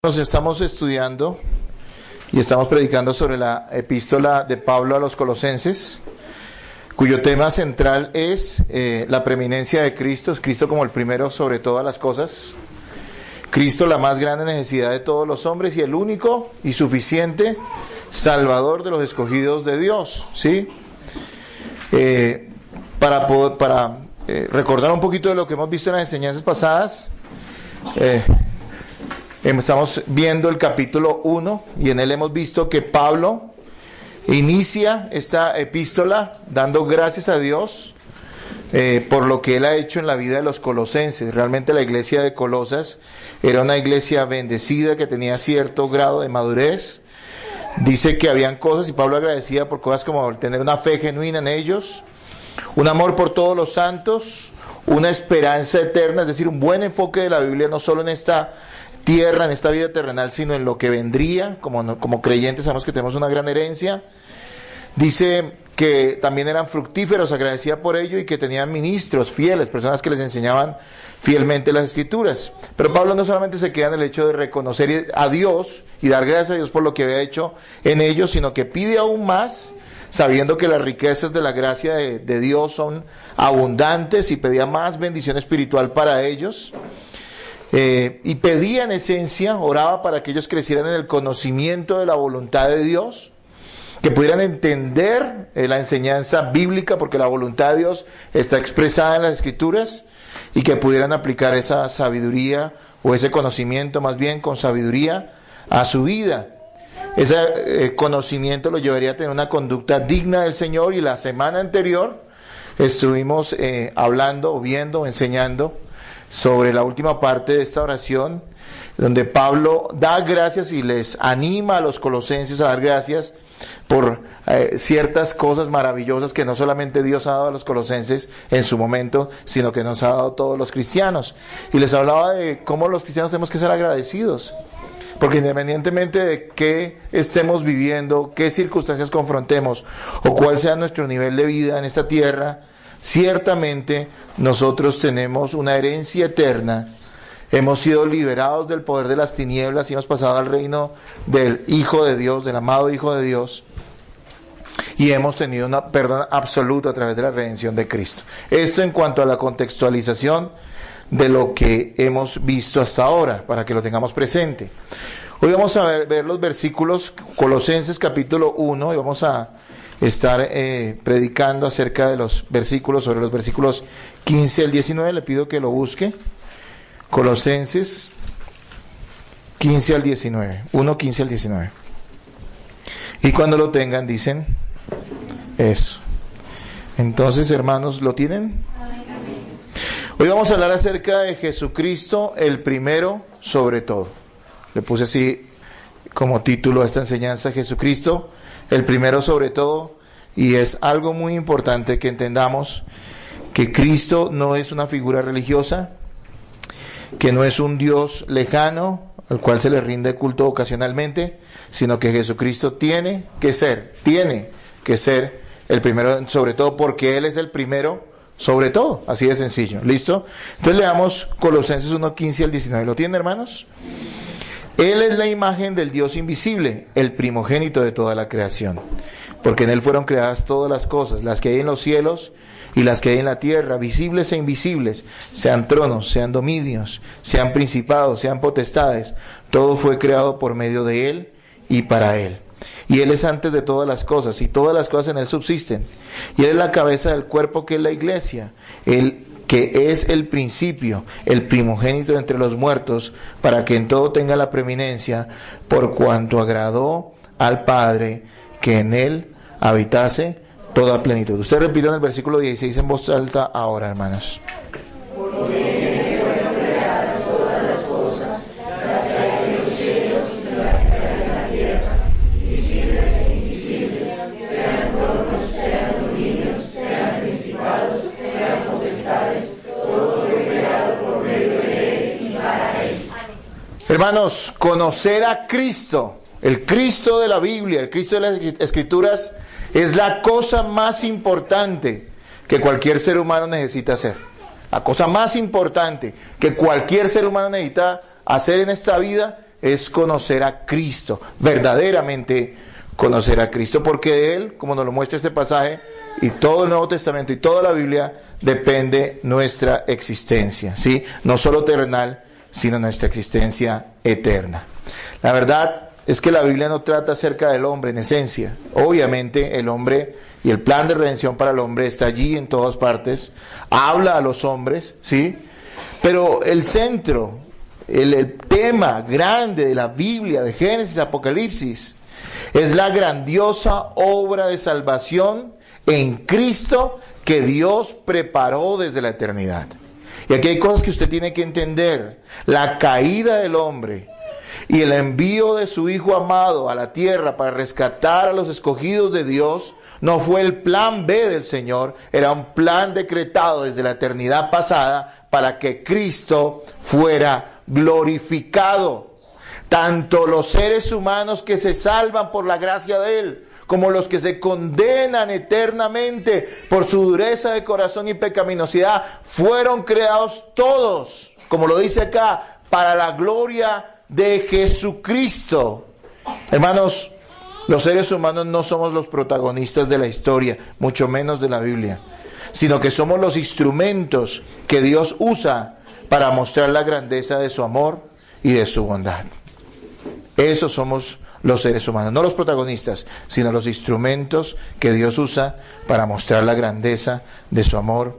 Nos estamos estudiando y estamos predicando sobre la epístola de Pablo a los Colosenses, cuyo tema central es la preeminencia de Cristo, Cristo como el primero sobre todas las cosas, Cristo la más grande necesidad de todos los hombres y el único y suficiente Salvador de los escogidos de Dios, ¿sí? Para recordar un poquito de lo que hemos visto en las enseñanzas pasadas, estamos viendo el capítulo 1 y en él hemos visto que Pablo inicia esta epístola dando gracias a Dios por lo que él ha hecho en la vida de los colosenses. Realmente la iglesia de Colosas era una iglesia bendecida que tenía cierto grado de madurez. Dice que habían cosas y Pablo agradecía por cosas como tener una fe genuina en ellos, un amor por todos los santos, una esperanza eterna, es decir, un buen enfoque de la Biblia no solo en esta tierra, en esta vida terrenal, sino en lo que vendría. Como creyentes sabemos que tenemos una gran herencia. Dice que también eran fructíferos, agradecía por ello, y que tenían ministros fieles, personas que les enseñaban fielmente las Escrituras. Pero Pablo no solamente se queda en el hecho de reconocer a Dios y dar gracias a Dios por lo que había hecho en ellos, sino que pide aún más, sabiendo que las riquezas de la gracia de Dios son abundantes, y pedía más bendición espiritual para ellos. Y pedía en esencia, oraba para que ellos crecieran en el conocimiento de la voluntad de Dios, que pudieran entender la enseñanza bíblica, porque la voluntad de Dios está expresada en las Escrituras, y que pudieran aplicar esa sabiduría, o ese conocimiento más bien con sabiduría, a su vida. Ese conocimiento lo llevaría a tener una conducta digna del Señor. Y la semana anterior estuvimos hablando, viendo, enseñando sobre la última parte de esta oración, donde Pablo da gracias y les anima a los colosenses a dar gracias por ciertas cosas maravillosas que no solamente Dios ha dado a los colosenses en su momento, sino que nos ha dado a todos los cristianos. Y les hablaba de cómo los cristianos tenemos que ser agradecidos, porque independientemente de qué estemos viviendo, qué circunstancias confrontemos, o cuál sea nuestro nivel de vida en esta tierra, ciertamente nosotros tenemos una herencia eterna. Hemos sido liberados del poder de las tinieblas y hemos pasado al reino del Hijo de Dios, del amado Hijo de Dios, y hemos tenido una perdón absoluta a través de la redención de Cristo. Esto en cuanto a la contextualización de lo que hemos visto hasta ahora, para que lo tengamos presente. Hoy vamos a ver los versículos, Colosenses capítulo 1, y vamos a estar predicando acerca de los versículos, sobre los versículos 15 al 19, le pido que lo busque. Colosenses 15 al 19, 1, 15 al 19. Y cuando lo tengan dicen eso. Entonces, hermanos, ¿lo tienen? Hoy vamos a hablar acerca de Jesucristo, el primero sobre todo. Le puse así como título a esta enseñanza: Jesucristo, el primero sobre todo. Y es algo muy importante que entendamos que Cristo no es una figura religiosa, que no es un Dios lejano al cual se le rinde culto ocasionalmente, sino que Jesucristo tiene que ser el primero sobre todo, porque Él es el primero sobre todo, así de sencillo. ¿Listo? Entonces leamos Colosenses 1, 15 al 19. ¿Lo tienen, hermanos? Él es la imagen del Dios invisible, el primogénito de toda la creación, porque en Él fueron creadas todas las cosas, las que hay en los cielos y las que hay en la tierra, visibles e invisibles, sean tronos, sean dominios, sean principados, sean potestades. Todo fue creado por medio de Él y para Él. Y Él es antes de todas las cosas, y todas las cosas en Él subsisten. Y Él es la cabeza del cuerpo, que es la iglesia, Él que es el principio, el primogénito entre los muertos, para que en todo tenga la preeminencia, por cuanto agradó al Padre que en Él habitase toda plenitud. Usted repite en el versículo 16 en voz alta ahora, hermanos. Hermanos, conocer a Cristo, el Cristo de la Biblia, el Cristo de las Escrituras, es la cosa más importante que cualquier ser humano necesita hacer. La cosa más importante que cualquier ser humano necesita hacer en esta vida es conocer a Cristo, verdaderamente conocer a Cristo, porque de Él, como nos lo muestra este pasaje, y todo el Nuevo Testamento y toda la Biblia, depende nuestra existencia, ¿sí? No solo terrenal, sino nuestra existencia eterna. La verdad es que la Biblia no trata acerca del hombre en esencia. Obviamente el hombre y el plan de redención para el hombre está allí en todas partes, habla a los hombres, ¿sí? Pero el centro, el tema grande de la Biblia, de Génesis, Apocalipsis, es la grandiosa obra de salvación en Cristo que Dios preparó desde la eternidad. Y aquí hay cosas que usted tiene que entender. La caída del hombre y el envío de su Hijo amado a la tierra para rescatar a los escogidos de Dios no fue el plan B del Señor, era un plan decretado desde la eternidad pasada para que Cristo fuera glorificado. Tanto los seres humanos que se salvan por la gracia de Él, como los que se condenan eternamente por su dureza de corazón y pecaminosidad, fueron creados todos, como lo dice acá, para la gloria de Jesucristo. Hermanos, los seres humanos no somos los protagonistas de la historia, mucho menos de la Biblia, sino que somos los instrumentos que Dios usa para mostrar la grandeza de su amor y de su bondad. Esos somos los seres humanos, no los protagonistas, sino los instrumentos que Dios usa para mostrar la grandeza de su amor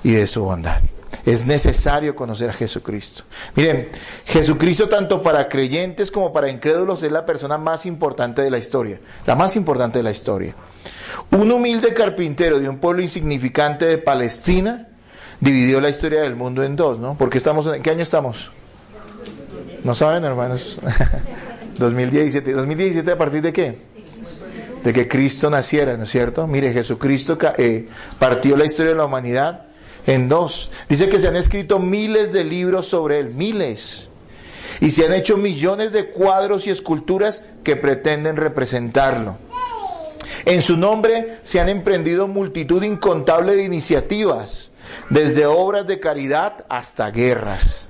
y de su bondad. Es necesario conocer a Jesucristo. Miren, Jesucristo tanto para creyentes como para incrédulos es la persona más importante de la historia, la más importante de la historia. Un humilde carpintero de un pueblo insignificante de Palestina dividió la historia del mundo en dos, ¿no? Porque ¿en qué año estamos? ¿No saben, hermanos? 2017. ¿2017 a partir de qué? De que Cristo naciera, ¿no es cierto? Mire, Jesucristo partió la historia de la humanidad en dos. Dice que se han escrito miles de libros sobre Él, miles. Y se han hecho millones de cuadros y esculturas que pretenden representarlo. En su nombre se han emprendido multitud incontable de iniciativas, desde obras de caridad hasta guerras.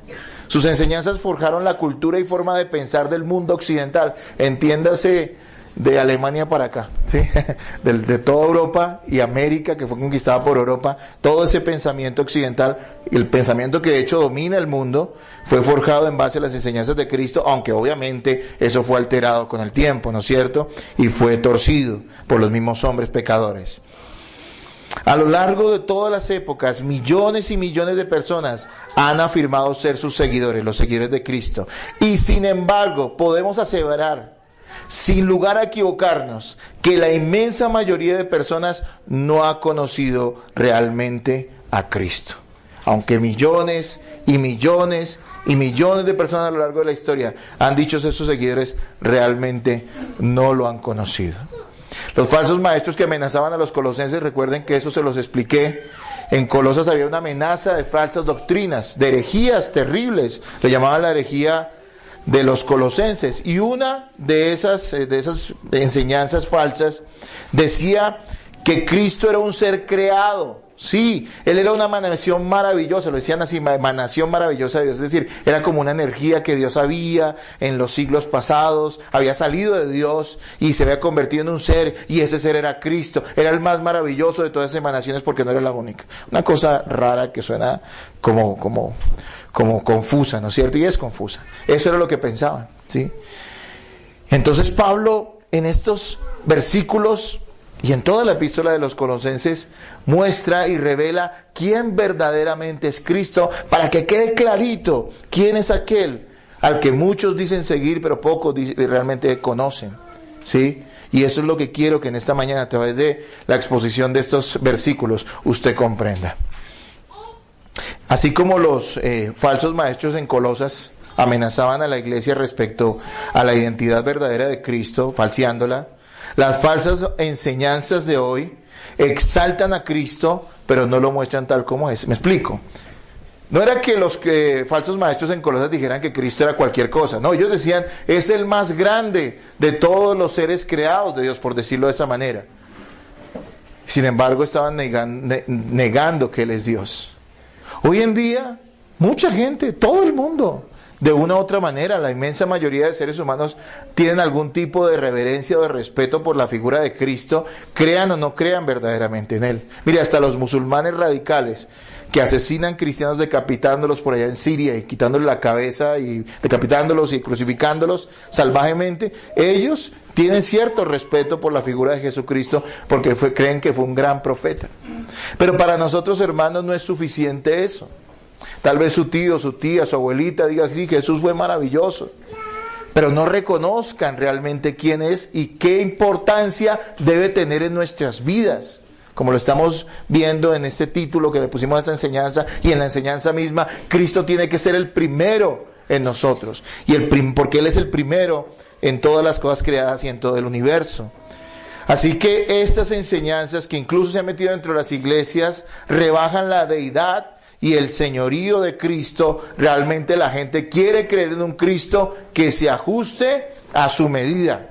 Sus enseñanzas forjaron la cultura y forma de pensar del mundo occidental, entiéndase de Alemania para acá, ¿sí? de toda Europa y América, que fue conquistada por Europa. Todo ese pensamiento occidental, el pensamiento que de hecho domina el mundo, fue forjado en base a las enseñanzas de Cristo, aunque obviamente eso fue alterado con el tiempo, ¿no es cierto? Y fue torcido por los mismos hombres pecadores. A lo largo de todas las épocas, millones y millones de personas han afirmado ser sus seguidores, los seguidores de Cristo. Y sin embargo, podemos aseverar, sin lugar a equivocarnos, que la inmensa mayoría de personas no ha conocido realmente a Cristo. Aunque millones y millones y millones de personas a lo largo de la historia han dicho ser sus seguidores, realmente no lo han conocido. Los falsos maestros que amenazaban a los colosenses, recuerden que eso se los expliqué. En Colosas había una amenaza de falsas doctrinas, de herejías terribles, le llamaban la herejía de los colosenses, y una de esas enseñanzas falsas decía que Cristo era un ser creado. Sí, Él era una emanación maravillosa, lo decían así, emanación maravillosa de Dios, es decir, era como una energía que Dios había en los siglos pasados, había salido de Dios y se había convertido en un ser, y ese ser era Cristo, era el más maravilloso de todas esas emanaciones porque no era la única. Una cosa rara que suena como confusa, ¿no es cierto? Y es confusa. Eso era lo que pensaban, ¿sí? Entonces Pablo, en estos versículos y en toda la epístola de los Colosenses, muestra y revela quién verdaderamente es Cristo, para que quede clarito quién es aquel al que muchos dicen seguir, pero pocos realmente conocen, ¿sí? Y eso es lo que quiero que en esta mañana, a través de la exposición de estos versículos, usted comprenda. Así como los falsos maestros en Colosas amenazaban a la iglesia respecto a la identidad verdadera de Cristo, falseándola, las falsas enseñanzas de hoy exaltan a Cristo, pero no lo muestran tal como es. ¿Me explico? No era que los falsos maestros en Colosas dijeran que Cristo era cualquier cosa. No, ellos decían, es el más grande de todos los seres creados de Dios, por decirlo de esa manera. Sin embargo, estaban negando que Él es Dios. Hoy en día, mucha gente, todo el mundo, De una u otra manera, la inmensa mayoría de seres humanos tienen algún tipo de reverencia o de respeto por la figura de Cristo, crean o no crean verdaderamente en Él. Mire, hasta los musulmanes radicales que asesinan cristianos decapitándolos por allá en Siria y quitándoles la cabeza y decapitándolos y crucificándolos salvajemente, ellos tienen cierto respeto por la figura de Jesucristo porque creen que fue un gran profeta. Pero para nosotros, hermanos, no es suficiente eso. Tal vez su tío, su tía, su abuelita diga que sí, Jesús fue maravilloso, pero no reconozcan realmente quién es y qué importancia debe tener en nuestras vidas. Como lo estamos viendo en este título que le pusimos a esta enseñanza, y en la enseñanza misma, Cristo tiene que ser el primero en nosotros, porque Él es el primero en todas las cosas creadas y en todo el universo. Así que estas enseñanzas que incluso se han metido dentro de las iglesias rebajan la deidad y el señorío de Cristo. Realmente la gente quiere creer en un Cristo que se ajuste a su medida,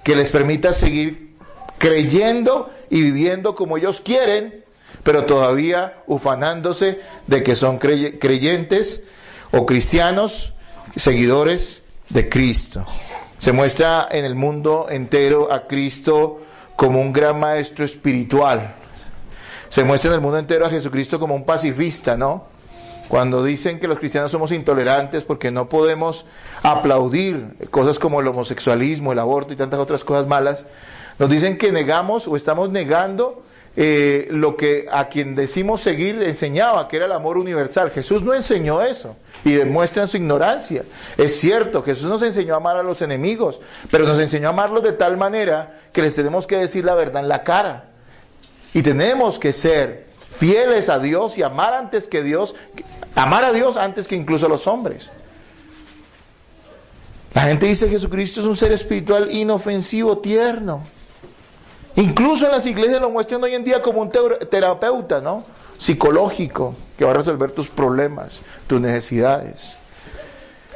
que les permita seguir creyendo y viviendo como ellos quieren, pero todavía ufanándose de que son creyentes o cristianos, seguidores de Cristo. Se muestra en el mundo entero a Cristo como un gran maestro espiritual. Se muestra en el mundo entero a Jesucristo como un pacifista, ¿no? Cuando dicen que los cristianos somos intolerantes porque no podemos aplaudir cosas como el homosexualismo, el aborto y tantas otras cosas malas, nos dicen que negamos o estamos negando lo que a quien decimos seguir le enseñaba, que era el amor universal. Jesús no enseñó eso y demuestran su ignorancia. Es cierto, Jesús nos enseñó a amar a los enemigos, pero nos enseñó a amarlos de tal manera que les tenemos que decir la verdad en la cara. Y tenemos que ser fieles a Dios y amar a Dios antes que incluso a los hombres. La gente dice que Jesucristo es un ser espiritual inofensivo, tierno. Incluso en las iglesias lo muestran hoy en día como un terapeuta, ¿no? Psicológico, que va a resolver tus problemas, tus necesidades.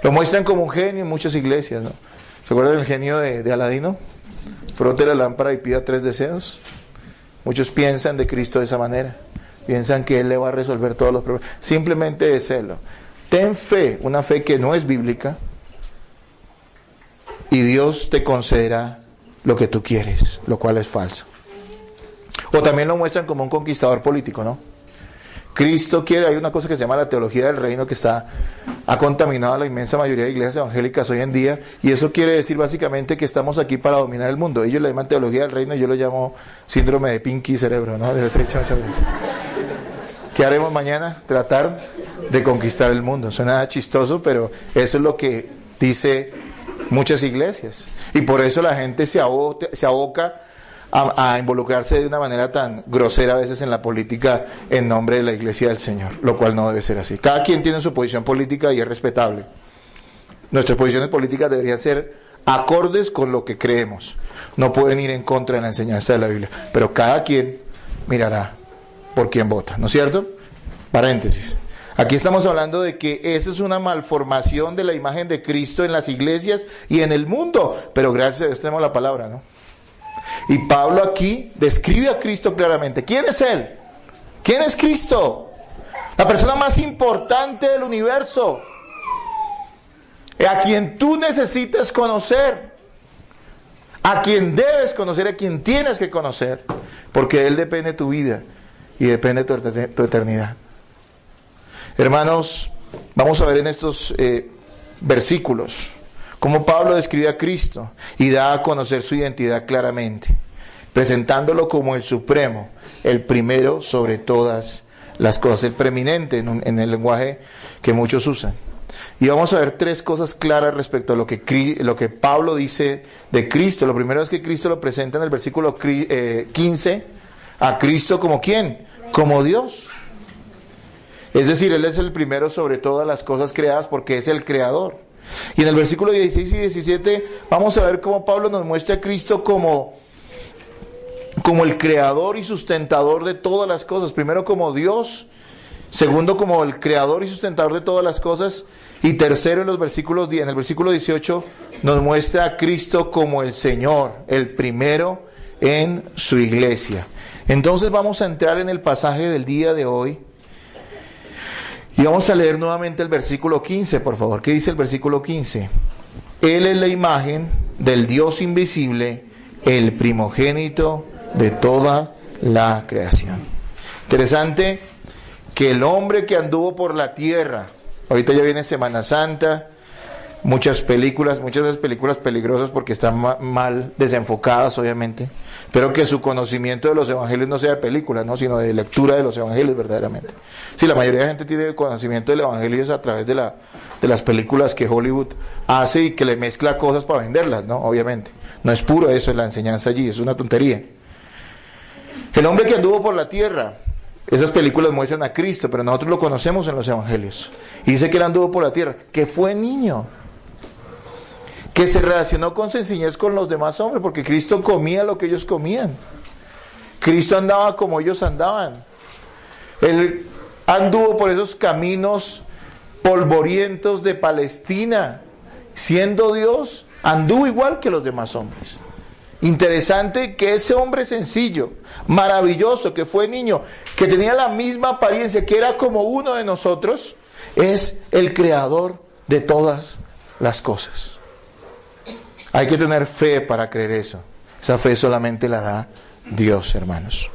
Lo muestran como un genio en muchas iglesias, ¿no? ¿Se acuerdan del genio de Aladino? Frote la lámpara y pida 3 deseos. Muchos piensan de Cristo de esa manera. Piensan que Él le va a resolver todos los problemas. Simplemente deselo. Ten fe, una fe que no es bíblica, y Dios te concederá lo que tú quieres, lo cual es falso. O también lo muestran como un conquistador político, ¿no? Cristo quiere, hay una cosa que se llama la teología del reino que ha contaminado a la inmensa mayoría de iglesias evangélicas hoy en día, y eso quiere decir básicamente que estamos aquí para dominar el mundo. Ellos le llaman teología del reino y yo lo llamo síndrome de Pinky Cerebro, ¿no? Les he dicho muchas veces. ¿Qué haremos mañana? Tratar de conquistar el mundo. Suena chistoso, pero eso es lo que dice muchas iglesias. Y por eso la gente se aboca a involucrarse de una manera tan grosera a veces en la política en nombre de la iglesia del Señor, lo cual no debe ser así. Cada quien tiene su posición política y es respetable. Nuestras posiciones políticas deberían ser acordes con lo que creemos. No pueden ir en contra de la enseñanza de la Biblia, pero cada quien mirará por quién vota, ¿no es cierto? Paréntesis. Aquí estamos hablando de que esa es una malformación de la imagen de Cristo en las iglesias y en el mundo, pero gracias a Dios tenemos la palabra, ¿no? Y Pablo aquí describe a Cristo claramente. ¿Quién es Él? ¿Quién es Cristo? La persona más importante del universo, a quien tú necesitas conocer, a quien debes conocer, a quien tienes que conocer, porque de Él depende tu vida y depende tu eternidad. Hermanos, vamos a ver en estos versículos cómo Pablo describe a Cristo y da a conocer su identidad claramente, presentándolo como el supremo, el primero sobre todas las cosas, el preeminente en el lenguaje que muchos usan. Y vamos a ver 3 cosas claras respecto a lo que Pablo dice de Cristo. Lo primero es que Cristo lo presenta en el versículo 15, a Cristo como ¿quién? Como Dios. Es decir, Él es el primero sobre todas las cosas creadas porque es el creador. Y en el versículo 16 y 17 vamos a ver cómo Pablo nos muestra a Cristo como el creador y sustentador de todas las cosas. Primero como Dios, segundo como el creador y sustentador de todas las cosas, y tercero en el versículo 18 nos muestra a Cristo como el Señor, el primero en su iglesia. Entonces vamos a entrar en el pasaje del día de hoy. Y vamos a leer nuevamente el versículo 15, por favor. ¿Qué dice el versículo 15? Él es la imagen del Dios invisible, el primogénito de toda la creación. Interesante que el hombre que anduvo por la tierra, ahorita ya viene Semana Santa, muchas de las películas peligrosas porque están mal desenfocadas, obviamente. Espero que su conocimiento de los evangelios no sea de películas, ¿no? Sino de lectura de los evangelios verdaderamente. Sí, la mayoría de la gente tiene conocimiento del evangelio es a través de las películas que Hollywood hace y que le mezcla cosas para venderlas, ¿no? Obviamente. No es puro eso, es la enseñanza allí, es una tontería. El hombre que anduvo por la tierra, esas películas muestran a Cristo, pero nosotros lo conocemos en los evangelios. Y dice que él anduvo por la tierra, que fue niño, que se relacionó con sencillez con los demás hombres, porque Cristo comía lo que ellos comían. Cristo andaba como ellos andaban. Él anduvo por esos caminos polvorientos de Palestina. Siendo Dios, anduvo igual que los demás hombres. Interesante que ese hombre sencillo, maravilloso, que fue niño, que tenía la misma apariencia, que era como uno de nosotros, es el creador de todas las cosas. Hay que tener fe para creer eso. Esa fe solamente la da Dios, hermanos.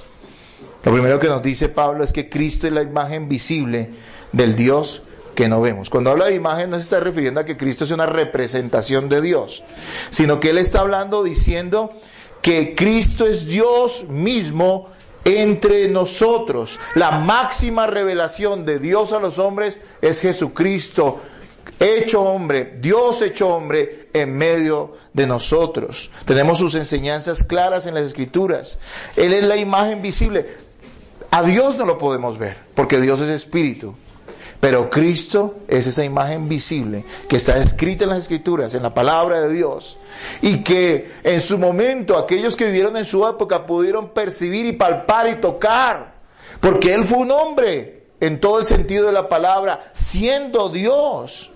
Lo primero que nos dice Pablo es que Cristo es la imagen visible del Dios que no vemos. Cuando habla de imagen no se está refiriendo a que Cristo es una representación de Dios, sino que Él está hablando diciendo que Cristo es Dios mismo entre nosotros. La máxima revelación de Dios a los hombres es Jesucristo hecho hombre, Dios hecho hombre en medio de nosotros. Tenemos sus enseñanzas claras en las Escrituras. Él es la imagen visible. A Dios no lo podemos ver, porque Dios es espíritu. Pero Cristo es esa imagen visible que está escrita en las Escrituras, en la palabra de Dios, y que en su momento aquellos que vivieron en su época pudieron percibir y palpar y tocar, porque Él fue un hombre en todo el sentido de la palabra, siendo Dios.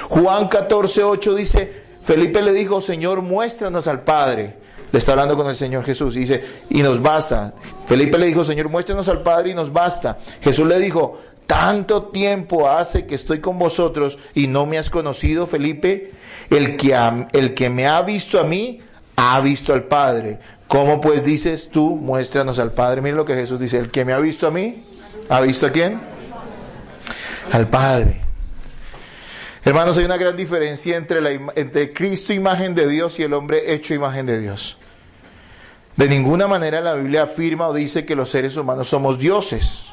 Juan 14:8 dice, Felipe le dijo, Señor, muéstranos al Padre. Le está hablando con el Señor Jesús y dice, y nos basta. Felipe le dijo, Señor, muéstranos al Padre y nos basta. Jesús le dijo, tanto tiempo hace que estoy con vosotros y no me has conocido, Felipe. El que me ha visto a mí, ha visto al Padre. ¿Cómo pues dices tú, muéstranos al Padre? Mira lo que Jesús dice, el que me ha visto a mí, ¿ha visto a quién? Al Padre. Hermanos, hay una gran diferencia entre Cristo, imagen de Dios, y el hombre hecho imagen de Dios. De ninguna manera la Biblia afirma o dice que los seres humanos somos dioses.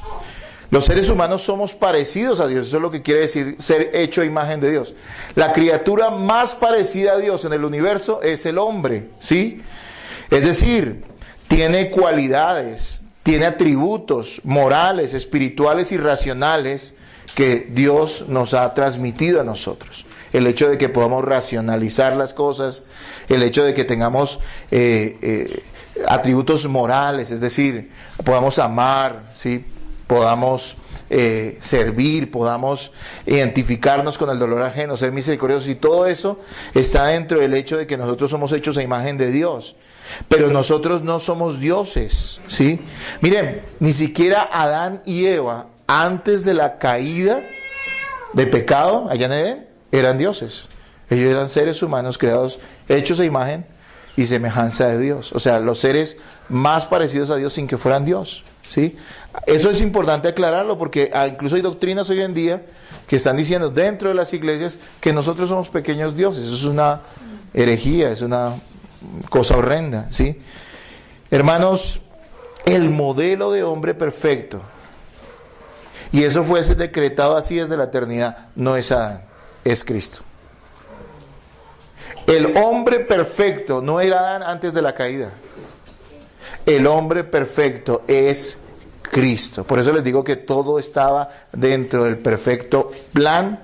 Los seres humanos somos parecidos a Dios, eso es lo que quiere decir ser hecho imagen de Dios. La criatura más parecida a Dios en el universo es el hombre, ¿sí? Es decir, tiene cualidades, tiene atributos morales, espirituales y racionales que Dios nos ha transmitido a nosotros. El hecho de que podamos racionalizar las cosas, el hecho de que tengamos atributos morales, es decir, podamos amar, ¿sí? Podamos servir, podamos identificarnos con el dolor ajeno, ser misericordiosos, y todo eso está dentro del hecho de que nosotros somos hechos a imagen de Dios. Pero nosotros no somos dioses, ¿sí? Miren, ni siquiera Adán y Eva, antes de la caída de pecado, allá en Edén, eran dioses. Ellos eran seres humanos creados, hechos a imagen y semejanza de Dios. O sea, los seres más parecidos a Dios sin que fueran Dios, ¿sí? Eso es importante aclararlo porque incluso hay doctrinas hoy en día que están diciendo dentro de las iglesias que nosotros somos pequeños dioses. Eso es una herejía, es una cosa horrenda, ¿sí? Hermanos, el modelo de hombre perfecto, y eso fuese decretado así desde la eternidad, no es Adán, es Cristo. El hombre perfecto no era Adán antes de la caída. El hombre perfecto es Cristo. Por eso les digo que todo estaba dentro del perfecto plan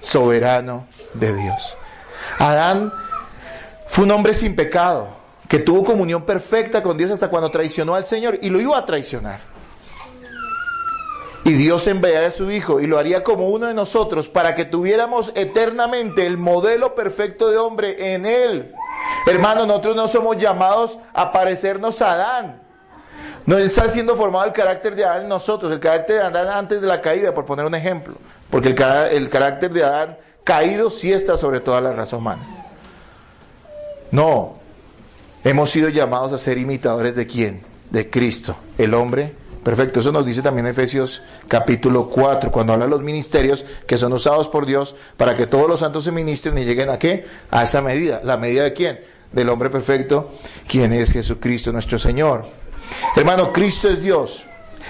soberano de Dios. Adán fue un hombre sin pecado, que tuvo comunión perfecta con Dios hasta cuando traicionó al Señor, y lo iba a traicionar. Y Dios enviaría a su Hijo y lo haría como uno de nosotros para que tuviéramos eternamente el modelo perfecto de hombre en Él. Hermanos, nosotros no somos llamados a parecernos a Adán. No está siendo formado el carácter de Adán en nosotros, el carácter de Adán antes de la caída, por poner un ejemplo. Porque el carácter de Adán caído sí está sobre toda la raza humana. No, hemos sido llamados a ser imitadores ¿de quién? De Cristo, el hombre perfecto. Eso nos dice también Efesios capítulo 4, cuando habla de los ministerios que son usados por Dios para que todos los santos se ministren y lleguen ¿a qué? A esa medida. ¿La medida de quién? Del hombre perfecto, quien es Jesucristo nuestro Señor. Hermano, Cristo es Dios.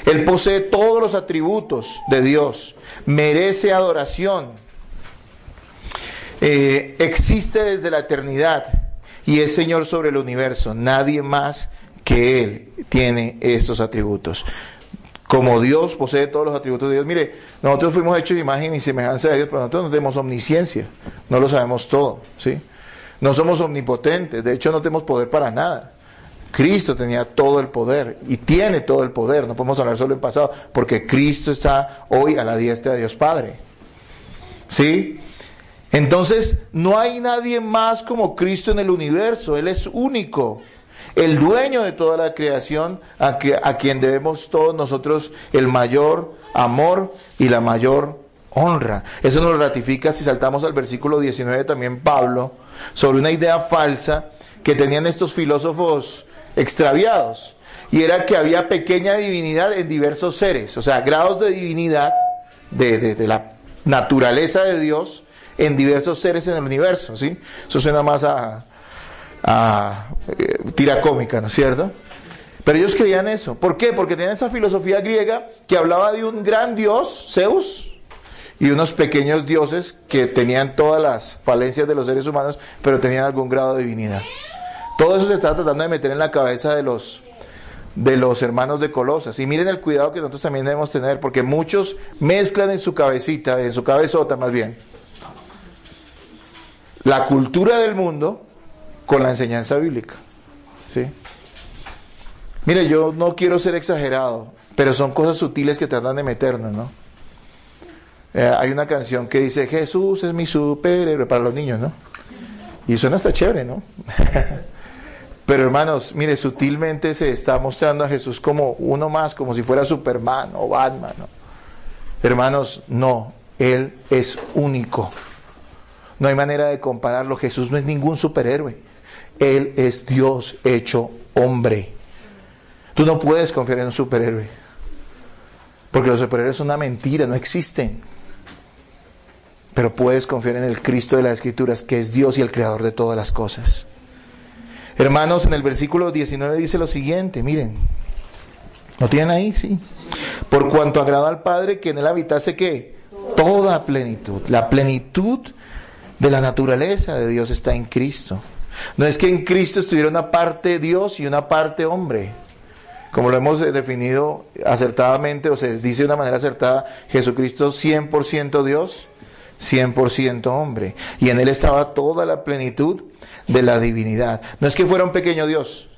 Él posee todos los atributos de Dios. Merece adoración. Existe desde la eternidad y es Señor sobre el universo. Nadie más que Él tiene estos atributos. Como Dios posee todos los atributos de Dios. Mire, nosotros fuimos hechos de imagen y semejanza de Dios, pero nosotros no tenemos omnisciencia. No lo sabemos todo, ¿sí? No somos omnipotentes. De hecho, no tenemos poder para nada. Cristo tenía todo el poder y tiene todo el poder. No podemos hablar solo en pasado, porque Cristo está hoy a la diestra de Dios Padre. ¿Sí? Entonces, no hay nadie más como Cristo en el universo. Él es único, el dueño de toda la creación, a quien debemos todos nosotros el mayor amor y la mayor honra. Eso nos lo ratifica si saltamos al versículo 19 también Pablo, sobre una idea falsa que tenían estos filósofos extraviados, y era que había pequeña divinidad en diversos seres, o sea, grados de divinidad de la naturaleza de Dios en diversos seres en el universo, ¿sí? Eso suena más a tira cómica, ¿no es cierto? Pero ellos creían eso. ¿Por qué? Porque tenían esa filosofía griega que hablaba de un gran dios, Zeus, y unos pequeños dioses que tenían todas las falencias de los seres humanos, pero tenían algún grado de divinidad. Todo eso se está tratando de meter en la cabeza de los hermanos de Colosas. Y miren el cuidado que nosotros también debemos tener, porque muchos mezclan en su cabecita, en su cabezota más bien, la cultura del mundo con la enseñanza bíblica. ¿Sí? Mire, yo no quiero ser exagerado, pero son cosas sutiles que tratan de meternos, ¿no? Hay una canción que dice, Jesús es mi superhéroe, para los niños, ¿no? Y suena hasta chévere, ¿no? Pero hermanos, mire, sutilmente se está mostrando a Jesús como uno más, como si fuera Superman o Batman, ¿no? Hermanos, no, Él es único. No hay manera de compararlo. Jesús no es ningún superhéroe. Él es Dios hecho hombre. Tú no puedes confiar en un superhéroe, porque los superhéroes son una mentira, no existen. Pero puedes confiar en el Cristo de las Escrituras, que es Dios y el creador de todas las cosas. Hermanos, en el versículo 19 dice lo siguiente, miren. ¿Lo tienen ahí? Sí. Por cuanto agrada al Padre que en Él habitase, ¿qué? Toda plenitud. La plenitud de la naturaleza de Dios está en Cristo. No es que en Cristo estuviera una parte Dios y una parte hombre. Como lo hemos definido acertadamente, o se dice de una manera acertada, Jesucristo 100% Dios, 100% hombre. Y en Él estaba toda la plenitud de la divinidad. No es que fuera un pequeño Dios,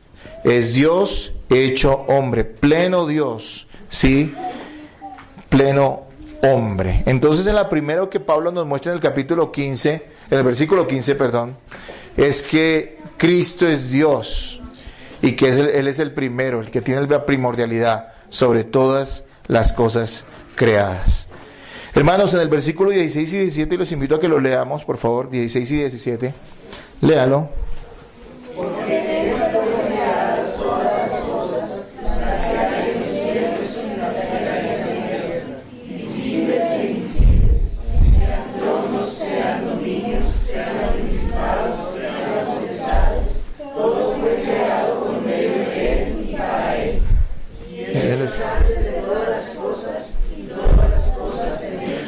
es Dios hecho hombre, pleno Dios, ¿sí? Pleno hombre. Entonces, en la primero que Pablo nos muestra en el capítulo 15, en el versículo 15, perdón, es que Cristo es Dios y que Él es el primero, el que tiene la primordialidad sobre todas las cosas creadas. Hermanos, en el versículo 16 y 17, los invito a que lo leamos, por favor, 16 y 17. Léalo. Porque de él fueron creadas todas las cosas, las que hay en los cielos y en la tierra y en la tierra, visibles e invisibles, sean tronos, sean dominios, sean principados, sean potestades, todo fue creado por medio de él y para él. Y él es antes de todas las cosas, y todas las cosas en él.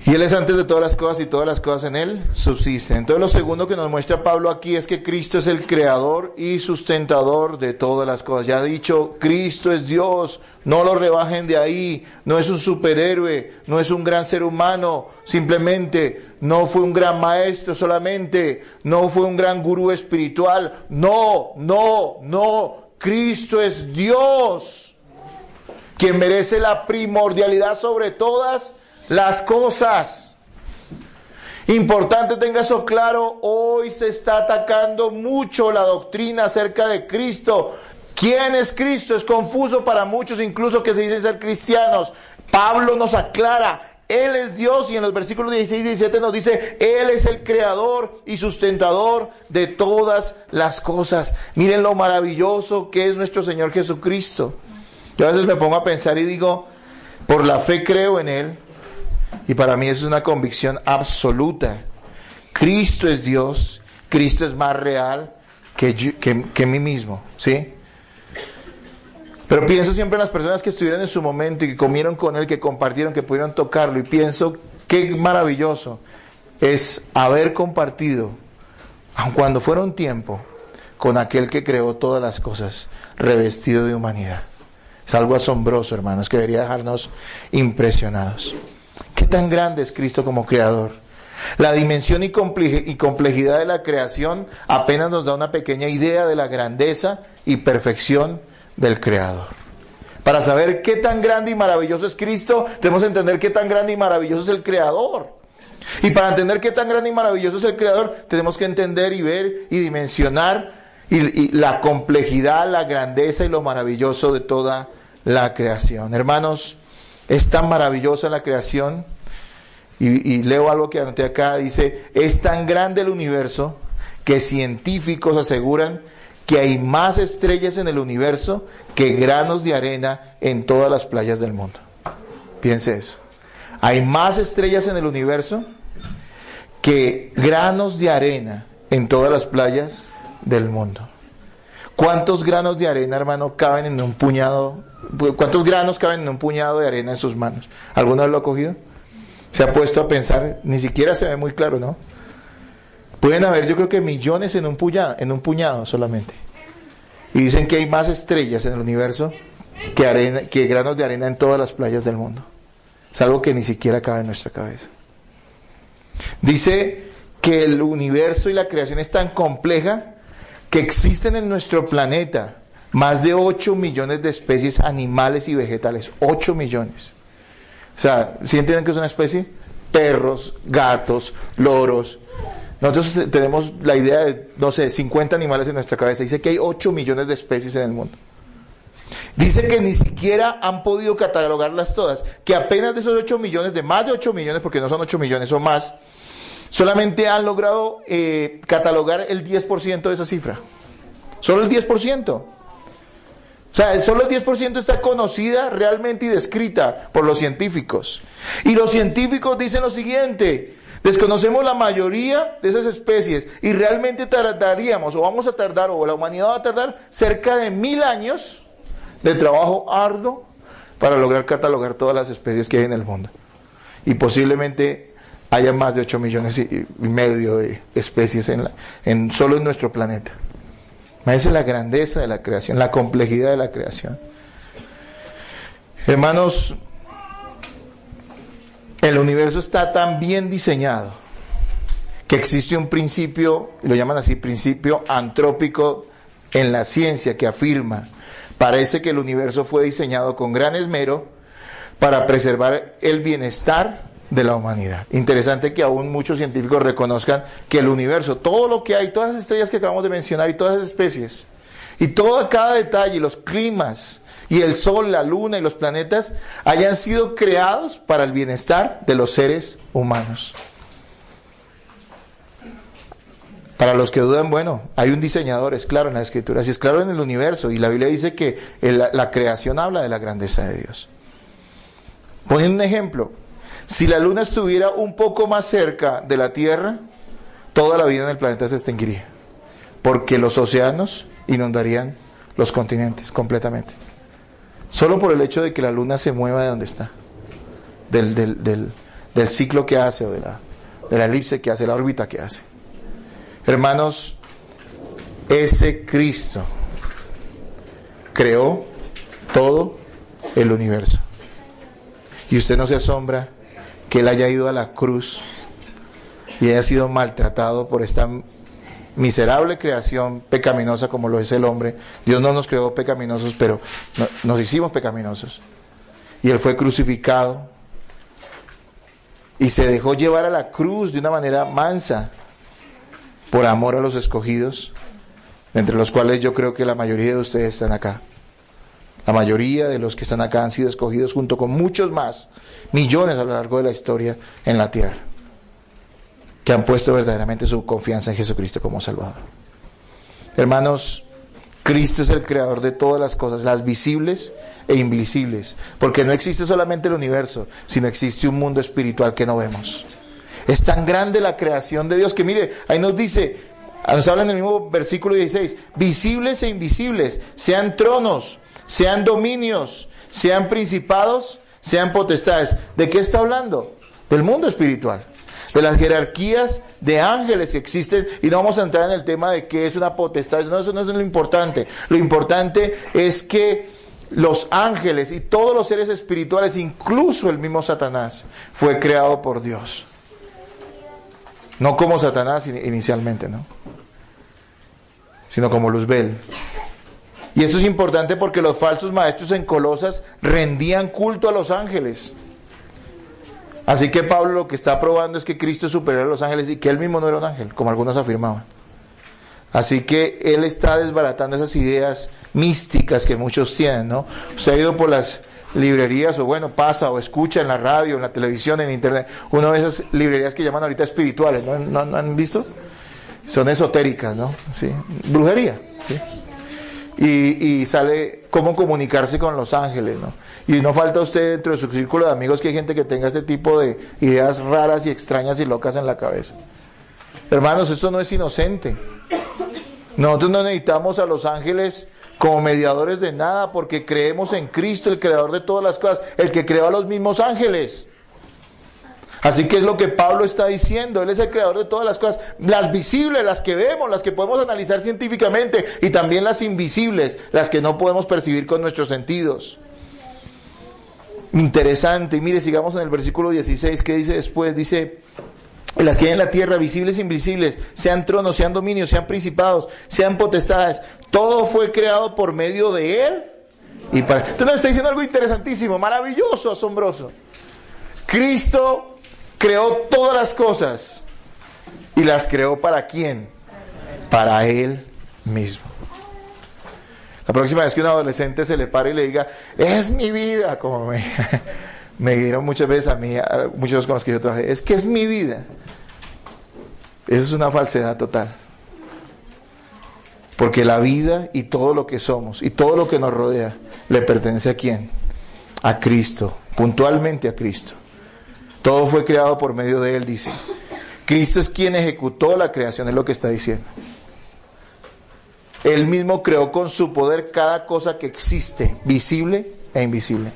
Y Él es antes de todas las cosas y todas las cosas en Él subsisten. Entonces lo segundo que nos muestra Pablo aquí es que Cristo es el creador y sustentador de todas las cosas. Ya ha dicho, Cristo es Dios, no lo rebajen de ahí, no es un superhéroe, no es un gran ser humano, simplemente no fue un gran maestro solamente, no fue un gran gurú espiritual, no, Cristo es Dios, quien merece la primordialidad sobre todas las cosas. Importante, tenga eso claro, hoy se está atacando mucho la doctrina acerca de Cristo. ¿Quién es Cristo? Es confuso para muchos, incluso que se dicen ser cristianos. Pablo nos aclara. Él es Dios y en los versículos 16 y 17 nos dice, Él es el creador y sustentador de todas las cosas. Miren lo maravilloso que es nuestro Señor Jesucristo. Yo a veces me pongo a pensar y digo, por la fe creo en Él, y para mí eso es una convicción absoluta. Cristo es Dios, Cristo es más real que mí mismo, ¿sí? Pero pienso siempre en las personas que estuvieron en su momento y que comieron con Él, que compartieron, que pudieron tocarlo, y pienso qué maravilloso es haber compartido, aun cuando fuera un tiempo, con aquel que creó todas las cosas, revestido de humanidad. Es algo asombroso, hermanos, que debería dejarnos impresionados. ¿Qué tan grande es Cristo como creador? La dimensión y complejidad de la creación apenas nos da una pequeña idea de la grandeza y perfección del Creador. Para saber qué tan grande y maravilloso es Cristo, tenemos que entender qué tan grande y maravilloso es el Creador. Y para entender qué tan grande y maravilloso es el Creador, tenemos que entender y ver y dimensionar y la complejidad, la grandeza y lo maravilloso de toda la creación. Hermanos, es tan maravillosa la creación, y leo algo que anoté acá, dice, es tan grande el universo que científicos aseguran que hay más estrellas en el universo que granos de arena en todas las playas del mundo. Piense eso. Hay más estrellas en el universo que granos de arena en todas las playas del mundo. ¿Cuántos granos de arena, hermano, caben en un puñado? ¿Cuántos granos caben en un puñado de arena en sus manos? ¿Alguno lo ha cogido? Se ha puesto a pensar, ni siquiera se ve muy claro, ¿no? Pueden haber, yo creo que millones en un puñado solamente. Y dicen que hay más estrellas en el universo que granos de arena en todas las playas del mundo. Es algo que ni siquiera cabe en nuestra cabeza. Dice que el universo y la creación es tan compleja que existen en nuestro planeta más de 8 millones de especies animales y vegetales. 8 millones. O sea, ¿sí entienden que es una especie? Perros, gatos, loros. Nosotros tenemos la idea de, 50 animales en nuestra cabeza. Dice que hay 8 millones de especies en el mundo. Dice que ni siquiera han podido catalogarlas todas. Que apenas de esos 8 millones, de más de 8 millones, porque no son 8 millones o más, solamente han logrado catalogar el 10% de esa cifra. Solo el 10%. O sea, solo el 10% está conocida realmente y descrita por los científicos. Y los científicos dicen lo siguiente: desconocemos la mayoría de esas especies y realmente tardaríamos, o vamos a tardar, o la humanidad va a tardar cerca de 1000 años de trabajo arduo para lograr catalogar todas las especies que hay en el mundo. Y haya más de 8 millones y medio de especies solo en nuestro planeta. Esa es la grandeza de la creación, la complejidad de la creación. Hermanos, el universo está tan bien diseñado que existe un principio, lo llaman así, principio antrópico en la ciencia, que afirma, parece que el universo fue diseñado con gran esmero para preservar el bienestar de la humanidad. Interesante que aún muchos científicos reconozcan que el universo, todo lo que hay, todas las estrellas que acabamos de mencionar y todas las especies, y cada detalle, los climas, y el sol, la luna y los planetas, hayan sido creados para el bienestar de los seres humanos. Para los que dudan, bueno, hay un diseñador, es claro en las Escrituras, y es claro en el universo, y la Biblia dice que la creación habla de la grandeza de Dios. Poniendo un ejemplo, si la luna estuviera un poco más cerca de la Tierra, toda la vida en el planeta se extinguiría, porque los océanos inundarían los continentes completamente. Solo por el hecho de que la luna se mueva de donde está, del ciclo que hace, o de la elipse que hace, la órbita que hace. Hermanos, ese Cristo creó todo el universo. Y usted no se asombra que Él haya ido a la cruz y haya sido maltratado por esta miserable creación pecaminosa como lo es el hombre. Dios no nos creó pecaminosos, pero nos hicimos pecaminosos. Y Él fue crucificado y se dejó llevar a la cruz de una manera mansa por amor a los escogidos, entre los cuales yo creo que la mayoría de ustedes están acá. La mayoría de los que están acá han sido escogidos junto con muchos más, millones a lo largo de la historia en la tierra, que han puesto verdaderamente su confianza en Jesucristo como Salvador. Hermanos, Cristo es el creador de todas las cosas, las visibles e invisibles, porque no existe solamente el universo, sino existe un mundo espiritual que no vemos. Es tan grande la creación de Dios que mire, ahí nos dice, nos habla en el mismo versículo 16, visibles e invisibles, sean tronos, sean dominios, sean principados, sean potestades. ¿De qué está hablando? Del mundo espiritual, de las jerarquías de ángeles que existen, y no vamos a entrar en el tema de qué es una potestad, no, eso no es lo importante. Lo importante es que los ángeles y todos los seres espirituales, incluso el mismo Satanás, fue creado por Dios. No como Satanás inicialmente, ¿no? Sino como Luzbel. Y esto es importante porque los falsos maestros en Colosas rendían culto a los ángeles. Así que Pablo lo que está probando es que Cristo es superior a los ángeles y que él mismo no era un ángel, como algunos afirmaban. Así que él está desbaratando esas ideas místicas que muchos tienen, ¿no? Usted ha ido por las librerías, o bueno, pasa o escucha en la radio, en la televisión, en internet, una de esas librerías que llaman ahorita espirituales, ¿no han visto? Son esotéricas, ¿no? Sí. Brujería, ¿sí? Y sale cómo comunicarse con los ángeles, ¿no? Y no falta usted dentro de su círculo de amigos que hay gente que tenga este tipo de ideas raras y extrañas y locas en la cabeza. Hermanos, esto no es inocente. Nosotros no necesitamos a los ángeles como mediadores de nada, porque creemos en Cristo, el creador de todas las cosas, el que creó a los mismos ángeles. Así que es lo que Pablo está diciendo, él es el creador de todas las cosas, las visibles, las que vemos, las que podemos analizar científicamente, y también las invisibles, las que no podemos percibir con nuestros sentidos. Interesante, y mire, sigamos en el versículo 16, ¿qué dice después? Dice, las que hay en la tierra, visibles e invisibles, sean tronos, sean dominios, sean principados, sean potestades, todo fue creado por medio de él. Y para... Entonces nos está diciendo algo interesantísimo, maravilloso, asombroso. Cristo creó todas las cosas, y las creó ¿para quién? Para él mismo. La próxima vez que un adolescente se le pare y le diga, es mi vida, como me dijeron muchas veces a mí, a muchos con los que yo trabajé, es que es mi vida. Eso es una falsedad total. Porque la vida y todo lo que somos y todo lo que nos rodea le pertenece ¿a quién? A Cristo, puntualmente a Cristo. Todo fue creado por medio de él, dice. Cristo es quien ejecutó la creación, es lo que está diciendo. Él mismo creó con su poder cada cosa que existe, visible e invisible.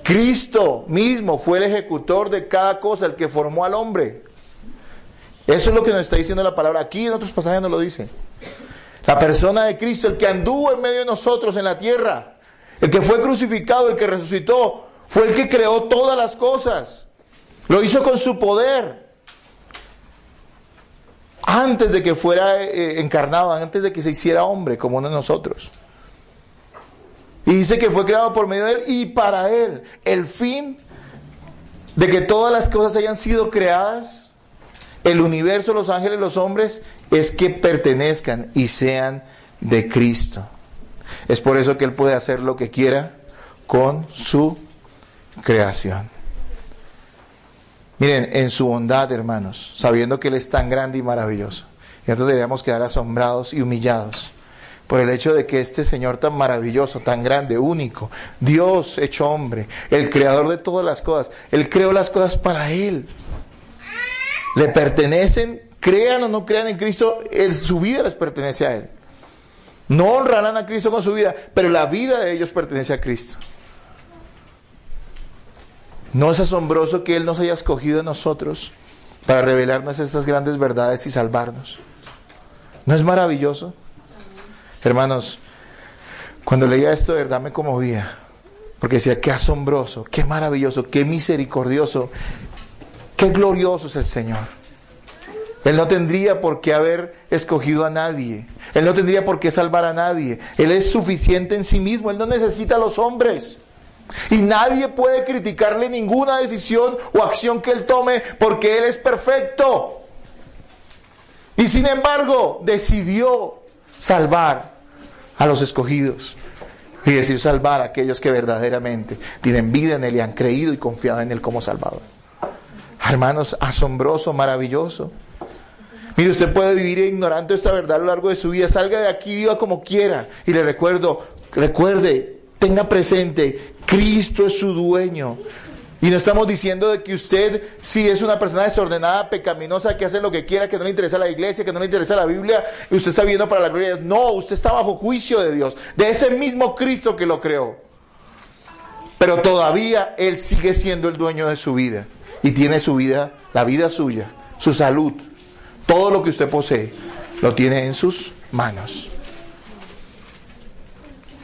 Cristo mismo fue el ejecutor de cada cosa, el que formó al hombre. Eso es lo que nos está diciendo la palabra. Aquí en otros pasajes nos lo dice. La persona de Cristo, el que anduvo en medio de nosotros en la tierra, el que fue crucificado, el que resucitó, fue el que creó todas las cosas. Lo hizo con su poder. Antes de que fuera encarnado, antes de que se hiciera hombre como uno de nosotros. Y dice que fue creado por medio de él y para él. El fin de que todas las cosas hayan sido creadas, el universo, los ángeles, los hombres, es que pertenezcan y sean de Cristo. Es por eso que él puede hacer lo que quiera con su creación. Miren, en su bondad, hermanos, sabiendo que él es tan grande y maravilloso, y nosotros deberíamos quedar asombrados y humillados por el hecho de que este Señor tan maravilloso, tan grande, único, Dios hecho hombre, el creador de todas las cosas, él creó las cosas para él. Le pertenecen, crean o no crean en Cristo, su vida les pertenece a él. No honrarán a Cristo con su vida, pero la vida de ellos pertenece a Cristo. ¿No es asombroso que él nos haya escogido a nosotros para revelarnos estas grandes verdades y salvarnos? ¿No es maravilloso? Hermanos, cuando leía esto de verdad me conmovía, porque decía, qué asombroso, qué maravilloso, qué misericordioso, qué glorioso es el Señor. Él no tendría por qué haber escogido a nadie, él no tendría por qué salvar a nadie, él es suficiente en sí mismo, él no necesita a los hombres. Y nadie puede criticarle ninguna decisión o acción que él tome, porque él es perfecto. Y sin embargo, decidió salvar a los escogidos. Y decidió salvar a aquellos que verdaderamente tienen vida en Él y han creído y confiado en Él como Salvador. Hermanos, asombroso, maravilloso. Mire, usted puede vivir ignorando esta verdad a lo largo de su vida. Salga de aquí, viva como quiera. Y le recuerde, tenga presente, Cristo es su dueño. Y no estamos diciendo de que usted, si es una persona desordenada, pecaminosa, que hace lo que quiera, que no le interesa la iglesia, que no le interesa la Biblia, y usted está viviendo para la gloria de Dios. No, usted está bajo juicio de Dios, de ese mismo Cristo que lo creó. Pero todavía Él sigue siendo el dueño de su vida. Y tiene su vida, la vida suya, su salud, todo lo que usted posee, lo tiene en sus manos.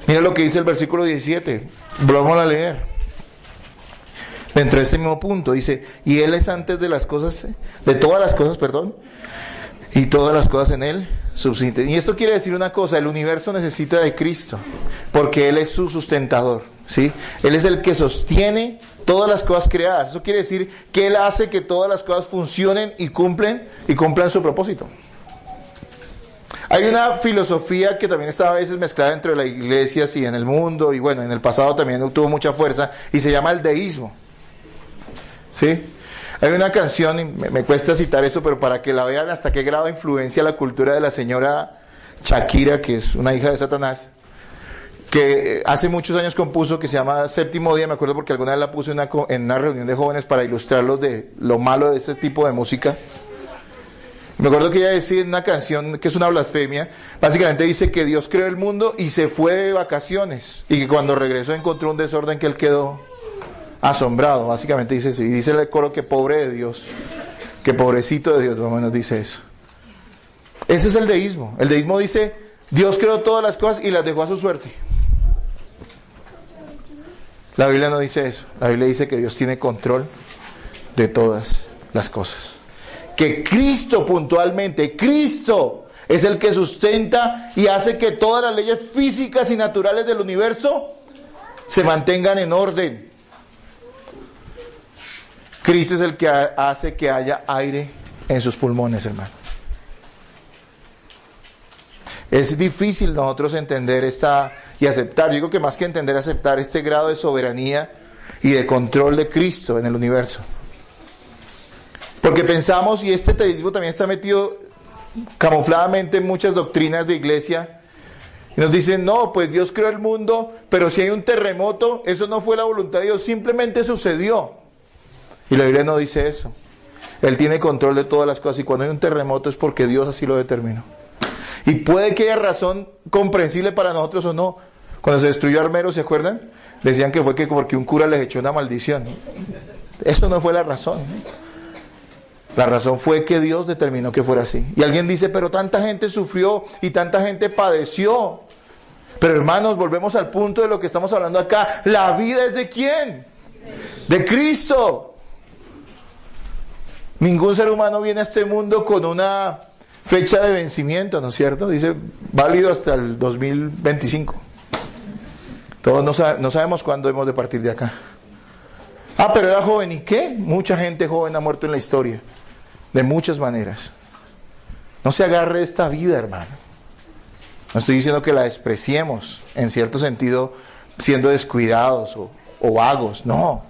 Mira lo que dice el versículo 17. Vamos a leer. Dentro de este mismo punto dice, y Él es antes de las cosas, de todas las cosas, y todas las cosas en Él subsisten. Y esto quiere decir una cosa, el universo necesita de Cristo, porque Él es su sustentador, ¿sí? Él es el que sostiene todas las cosas creadas. Eso quiere decir que Él hace que todas las cosas funcionen y cumplan su propósito. Hay una filosofía que también está a veces mezclada dentro de la iglesia y en el mundo, y bueno, en el pasado también tuvo mucha fuerza, y se llama el deísmo. ¿Sí? Hay una canción, y me cuesta citar eso, pero para que la vean hasta qué grado influencia la cultura de la señora Shakira, que es una hija de Satanás, que hace muchos años compuso, que se llama Séptimo Día. Me acuerdo porque alguna vez la puse en una reunión de jóvenes para ilustrarlos de lo malo de ese tipo de música. Me acuerdo que ella decía en una canción que es una blasfemia, básicamente dice que Dios creó el mundo y se fue de vacaciones, y que cuando regresó encontró un desorden que él quedó asombrado. Básicamente dice eso, y dice el coro que pobre de Dios, que pobrecito de Dios, más o menos dice eso. Ese es el deísmo. El deísmo dice, Dios creó todas las cosas y las dejó a su suerte. La Biblia no dice eso. La Biblia dice que Dios tiene control de todas las cosas. Que Cristo puntualmente, Cristo es el que sustenta y hace que todas las leyes físicas y naturales del universo se mantengan en orden. Cristo es el que hace que haya aire en sus pulmones, hermano. Es difícil nosotros entender y aceptar, yo digo que más que entender, aceptar este grado de soberanía y de control de Cristo en el universo. Porque pensamos, y este teísmo también está metido camufladamente en muchas doctrinas de iglesia, y nos dicen, no, pues Dios creó el mundo, pero si hay un terremoto, eso no fue la voluntad de Dios, simplemente sucedió. Y la Biblia no dice eso. Él tiene control de todas las cosas, y cuando hay un terremoto es porque Dios así lo determinó. Y puede que haya razón comprensible para nosotros o no. Cuando se destruyó Armero, ¿se acuerdan? Decían que fue porque un cura les echó una maldición. Eso no fue la razón. La razón fue que Dios determinó que fuera así. Y alguien dice, pero tanta gente sufrió y tanta gente padeció. Pero hermanos, volvemos al punto de lo que estamos hablando acá. ¿La vida es de quién? De Cristo. Ningún ser humano viene a este mundo con una fecha de vencimiento, ¿no es cierto? Dice, válido hasta el 2025. Todos no sabemos cuándo hemos de partir de acá. Ah, pero era joven, ¿y qué? Mucha gente joven ha muerto en la historia, de muchas maneras. No se agarre esta vida, hermano. No estoy diciendo que la despreciemos, en cierto sentido, siendo descuidados o vagos, no.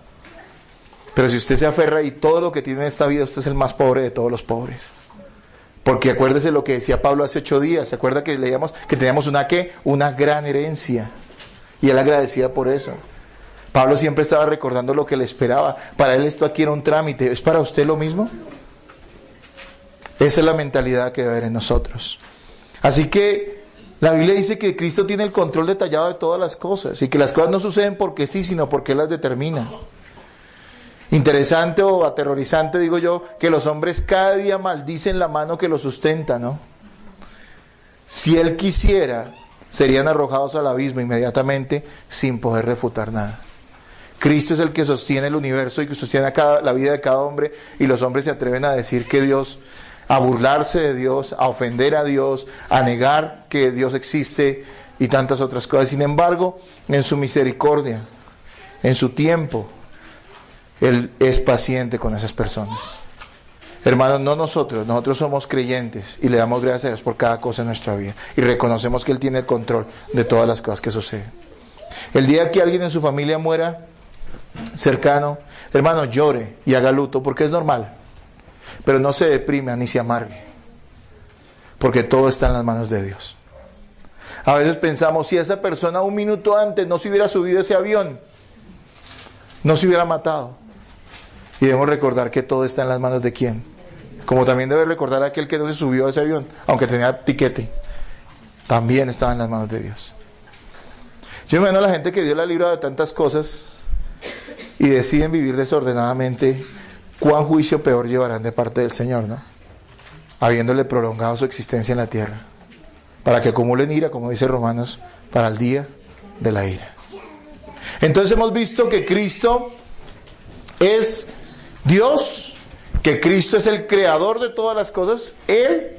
Pero si usted se aferra y todo lo que tiene en esta vida, usted es el más pobre de todos los pobres. Porque acuérdese lo que decía Pablo hace 8 días. ¿Se acuerda que leíamos que teníamos una gran herencia? Y él agradecía por eso. Pablo siempre estaba recordando lo que le esperaba. Para él esto aquí era un trámite. ¿Es para usted lo mismo? Esa es la mentalidad que debe haber en nosotros. Así que la Biblia dice que Cristo tiene el control detallado de todas las cosas. Y que las cosas no suceden porque sí, sino porque Él las determina. Interesante o aterrorizante, digo yo, que los hombres cada día maldicen la mano que los sustenta, ¿no? Si Él quisiera, serían arrojados al abismo inmediatamente sin poder refutar nada. Cristo es el que sostiene el universo y que sostiene la vida de cada hombre, y los hombres se atreven a decir que Dios, a burlarse de Dios, a ofender a Dios, a negar que Dios existe y tantas otras cosas. Sin embargo, en su misericordia, en su tiempo, Él es paciente con esas personas. Hermanos, no nosotros somos creyentes y le damos gracias a Dios por cada cosa en nuestra vida y reconocemos que Él tiene el control de todas las cosas que suceden. El día que alguien en su familia muera cercano, hermano, llore y haga luto porque es normal, pero no se deprima ni se amargue, porque todo está en las manos de Dios. A veces pensamos, si esa persona un minuto antes no se hubiera subido a ese avión, no se hubiera matado. Y debemos recordar que todo está en las manos de ¿quién? Como también debe recordar a aquel que no se subió a ese avión, aunque tenía tiquete, también estaba en las manos de Dios. Yo me imagino a la gente que Dios la libra de tantas cosas y deciden vivir desordenadamente, ¿cuán juicio peor llevarán de parte del Señor, no? Habiéndole prolongado su existencia en la tierra, para que acumulen ira, como dice Romanos, para el día de la ira. Entonces hemos visto que Cristo es Dios, que Cristo es el creador de todas las cosas, Él,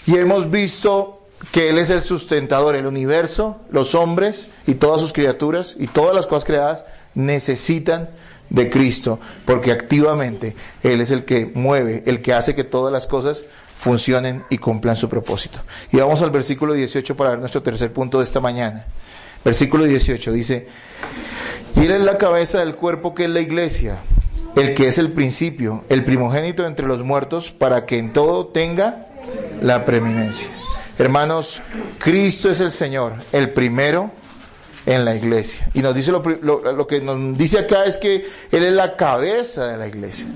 y hemos visto que Él es el sustentador. El universo, los hombres y todas sus criaturas y todas las cosas creadas necesitan de Cristo, porque activamente Él es el que mueve, el que hace que todas las cosas funcionen y cumplan su propósito. Y vamos al versículo 18 para ver nuestro tercer punto de esta mañana. Versículo 18 dice: y Él es la cabeza del cuerpo, que es la iglesia, el que es el principio, el primogénito entre los muertos, para que en todo tenga la preeminencia. Hermanos, Cristo es el Señor, el primero en la iglesia. Y nos dice lo que nos dice acá es que Él es la cabeza de la iglesia.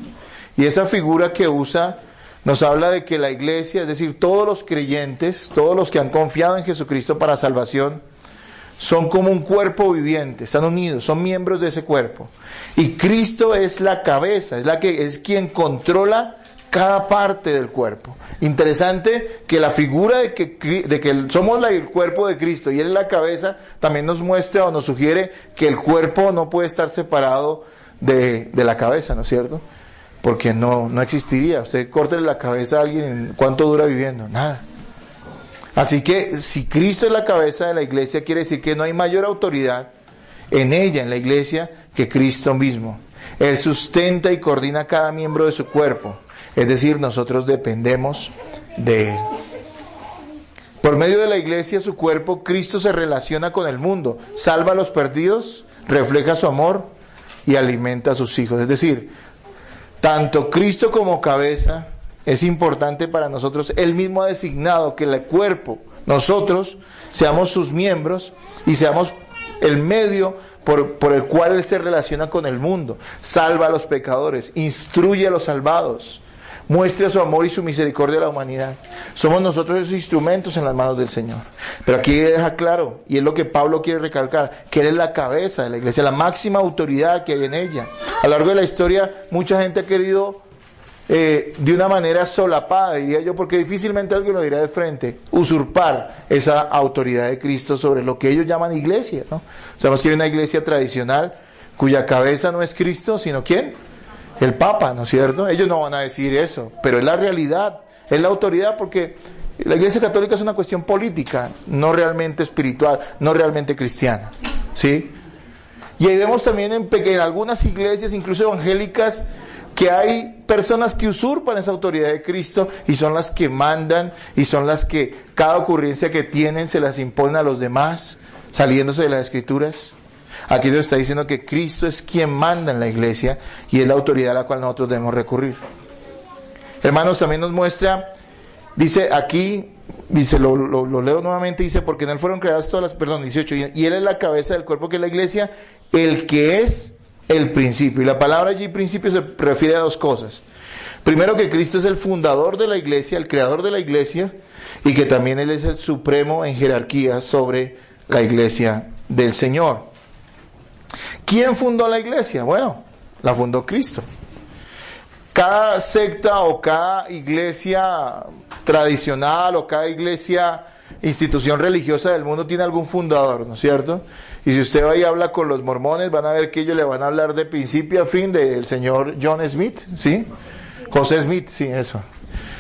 Y esa figura que usa nos habla de que la iglesia, es decir, todos los creyentes, todos los que han confiado en Jesucristo para salvación, son como un cuerpo viviente, están unidos, son miembros de ese cuerpo. Y Cristo es la cabeza, es quien controla cada parte del cuerpo. Interesante que la figura de que somos el cuerpo de Cristo y Él es la cabeza, también nos muestra o nos sugiere que el cuerpo no puede estar separado de la cabeza, ¿no es cierto? Porque no existiría. Usted córtele la cabeza a alguien, ¿cuánto dura viviendo? Nada. Así que si Cristo es la cabeza de la iglesia, quiere decir que no hay mayor autoridad en ella, en la iglesia, que Cristo mismo. Él sustenta y coordina cada miembro de su cuerpo. Es decir, nosotros dependemos de Él. Por medio de la iglesia, su cuerpo, Cristo se relaciona con el mundo, salva a los perdidos, refleja su amor y alimenta a sus hijos. Es decir, tanto Cristo como cabeza es importante para nosotros. Él mismo ha designado que el cuerpo, nosotros, seamos sus miembros y seamos el medio por el cual Él se relaciona con el mundo. Salva a los pecadores, instruye a los salvados, muestra su amor y su misericordia a la humanidad. Somos nosotros esos instrumentos en las manos del Señor. Pero aquí deja claro, y es lo que Pablo quiere recalcar, que Él es la cabeza de la iglesia, la máxima autoridad que hay en ella. A lo largo de la historia, mucha gente ha querido de una manera solapada, diría yo, porque difícilmente alguien lo dirá de frente, usurpar esa autoridad de Cristo sobre lo que ellos llaman iglesia, ¿no? Sabemos que hay una iglesia tradicional cuya cabeza no es Cristo, sino ¿quién? El Papa, ¿no es cierto? Ellos no van a decir eso, pero es la realidad, es la autoridad, porque la iglesia católica es una cuestión política, no realmente espiritual, no realmente cristiana, ¿sí? Y ahí vemos también en algunas iglesias, incluso evangélicas, que hay personas que usurpan esa autoridad de Cristo y son las que mandan y son las que cada ocurrencia que tienen se las imponen a los demás, saliéndose de las Escrituras. Aquí nos está diciendo que Cristo es quien manda en la iglesia y es la autoridad a la cual nosotros debemos recurrir. Hermanos, también nos muestra, dice aquí, dice, lo leo nuevamente, dice, porque en Él fueron creadas todas las, 18, y Él es la cabeza del cuerpo que es la iglesia, el que es el principio. Y la palabra allí principio se refiere a dos cosas. Primero, que Cristo es el fundador de la iglesia, el creador de la iglesia, y que también Él es el supremo en jerarquía sobre la iglesia del Señor. ¿Quién fundó la iglesia? Bueno, la fundó Cristo. Cada secta o cada iglesia tradicional o cada iglesia, institución religiosa del mundo tiene algún fundador, ¿no es cierto? Y si usted va y habla con los mormones, van a ver que ellos le van a hablar de principio a fin del señor John Smith, ¿sí? José Smith, sí, eso.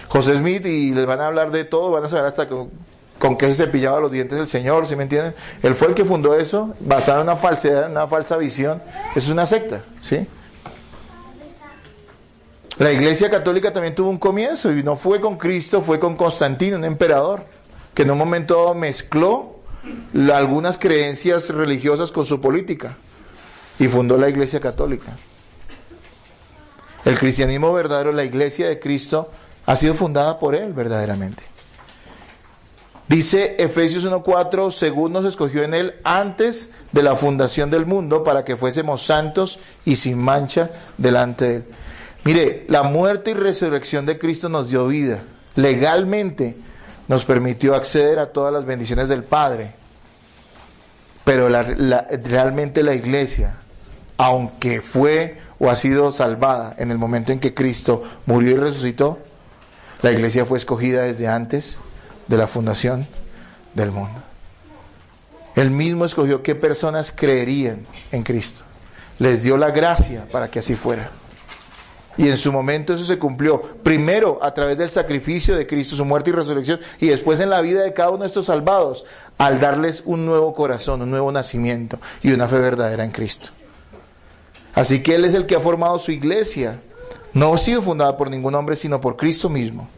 José Smith, y les van a hablar de todo, van a saber hasta con qué se cepillaba los dientes del Señor, ¿sí me entienden? Él fue el que fundó eso, basado en una falsedad, en una falsa visión. Eso es una secta, ¿sí? La Iglesia Católica también tuvo un comienzo y no fue con Cristo, fue con Constantino, un emperador, que en un momento dado mezcló algunas creencias religiosas con su política y fundó la Iglesia Católica. El cristianismo verdadero, la Iglesia de Cristo, ha sido fundada por Él verdaderamente. Dice Efesios 1:4, según nos escogió en Él antes de la fundación del mundo, para que fuésemos santos y sin mancha delante de Él. Mire, la muerte y resurrección de Cristo nos dio vida. Legalmente nos permitió acceder a todas las bendiciones del Padre. Pero realmente la Iglesia, aunque fue o ha sido salvada en el momento en que Cristo murió y resucitó, la Iglesia fue escogida desde antes de la fundación del mundo. Él mismo escogió qué personas creerían en Cristo. Les dio la gracia para que así fuera. Y en su momento eso se cumplió, primero a través del sacrificio de Cristo, su muerte y resurrección, y después en la vida de cada uno de estos salvados, al darles un nuevo corazón, un nuevo nacimiento y una fe verdadera en Cristo. Así que Él es el que ha formado su iglesia. No ha sido fundada por ningún hombre, sino por Cristo mismo.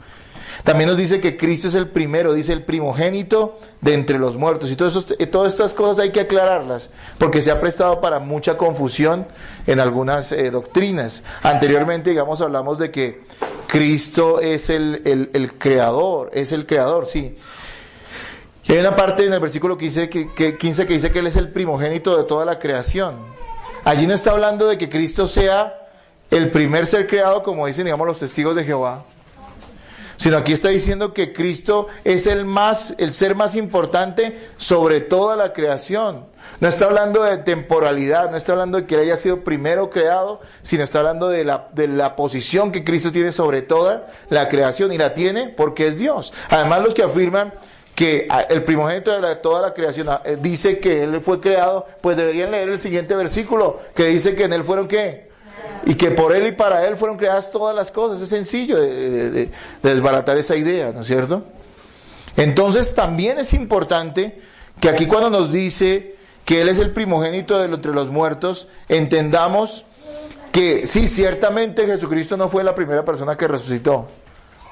También nos dice que Cristo es el primero, dice el primogénito de entre los muertos. Y todas estas cosas hay que aclararlas, porque se ha prestado para mucha confusión en algunas doctrinas. Anteriormente, digamos, hablamos de que Cristo es el creador, sí. Y hay una parte en el versículo 15 que dice que Él es el primogénito de toda la creación. Allí no está hablando de que Cristo sea el primer ser creado, como dicen, digamos, los testigos de Jehová, sino aquí está diciendo que Cristo es el ser más importante sobre toda la creación. No está hablando de temporalidad, no está hablando de que Él haya sido primero creado, sino está hablando de la posición que Cristo tiene sobre toda la creación, y la tiene porque es Dios. Además, los que afirman que el primogénito de toda la creación dice que Él fue creado, pues deberían leer el siguiente versículo, que dice que en Él fueron ¿qué? Y que por Él y para Él fueron creadas todas las cosas. Es sencillo de desbaratar esa idea, ¿no es cierto? Entonces también es importante que aquí, cuando nos dice que Él es el primogénito de entre los muertos, entendamos que sí, ciertamente Jesucristo no fue la primera persona que resucitó.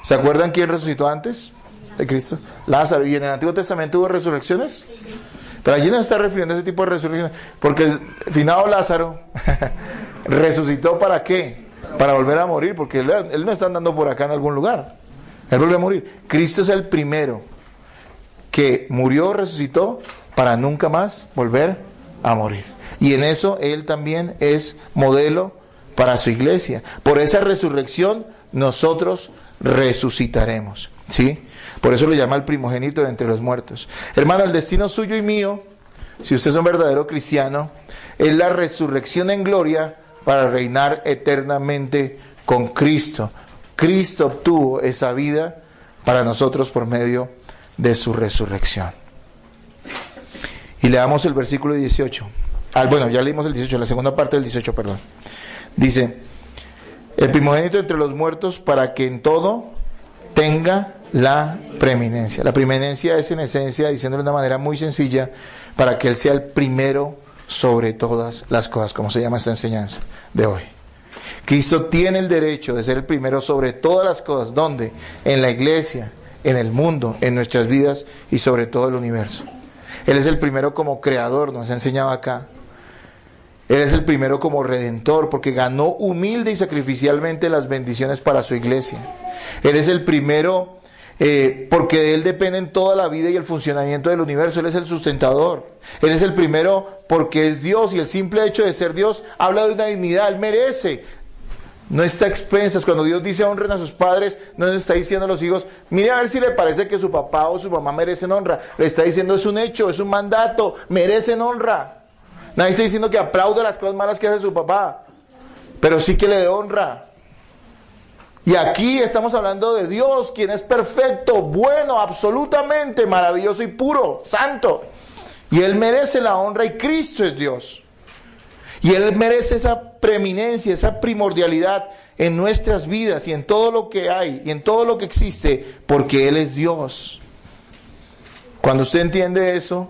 ¿Se acuerdan quién resucitó antes de Cristo? Lázaro. ¿Y en el Antiguo Testamento hubo resurrecciones? Pero allí no se está refiriendo a ese tipo de resurrecciones, porque el finado Lázaro resucitó ¿para qué? Para volver a morir, porque él no está andando por acá en algún lugar. Él volvió a morir. Cristo es el primero que murió, resucitó, para nunca más volver a morir. Y en eso Él también es modelo para su iglesia. Por esa resurrección nosotros resucitaremos, ¿sí? Por eso lo llama el primogénito de entre los muertos. Hermano, el destino suyo y mío, si usted es un verdadero cristiano, es la resurrección en gloria para reinar eternamente con Cristo. Cristo obtuvo esa vida para nosotros por medio de su resurrección. Y leamos el versículo 18. Bueno, ya leímos el 18, la segunda parte del 18, perdón. Dice, el primogénito entre los muertos, para que en todo tenga la preeminencia. La preeminencia es, en esencia, diciéndolo de una manera muy sencilla, para que Él sea el primero sobre todas las cosas, como se llama esta enseñanza de hoy. Cristo tiene el derecho de ser el primero sobre todas las cosas. ¿Dónde? En la iglesia, en el mundo, en nuestras vidas y sobre todo el universo. Él es el primero como creador, nos ha enseñado acá. Él es el primero como redentor, porque ganó humilde y sacrificialmente las bendiciones para su iglesia. Él es el primero porque de Él dependen toda la vida y el funcionamiento del universo. Él es el sustentador. Él es el primero porque es Dios, y el simple hecho de ser Dios habla de una dignidad. Él merece. No está a expensas. Cuando Dios dice honren a sus padres, no les está diciendo a los hijos, mire a ver si le parece que su papá o su mamá merecen honra. Le está diciendo es un hecho, es un mandato, merecen honra. Nadie está diciendo que aplaude las cosas malas que hace su papá, pero sí que le dé honra. Y aquí estamos hablando de Dios, quien es perfecto, bueno, absolutamente maravilloso y puro, santo. Y Él merece la honra, y Cristo es Dios. Y Él merece esa preeminencia, esa primordialidad en nuestras vidas y en todo lo que hay y en todo lo que existe, porque Él es Dios. Cuando usted entiende eso,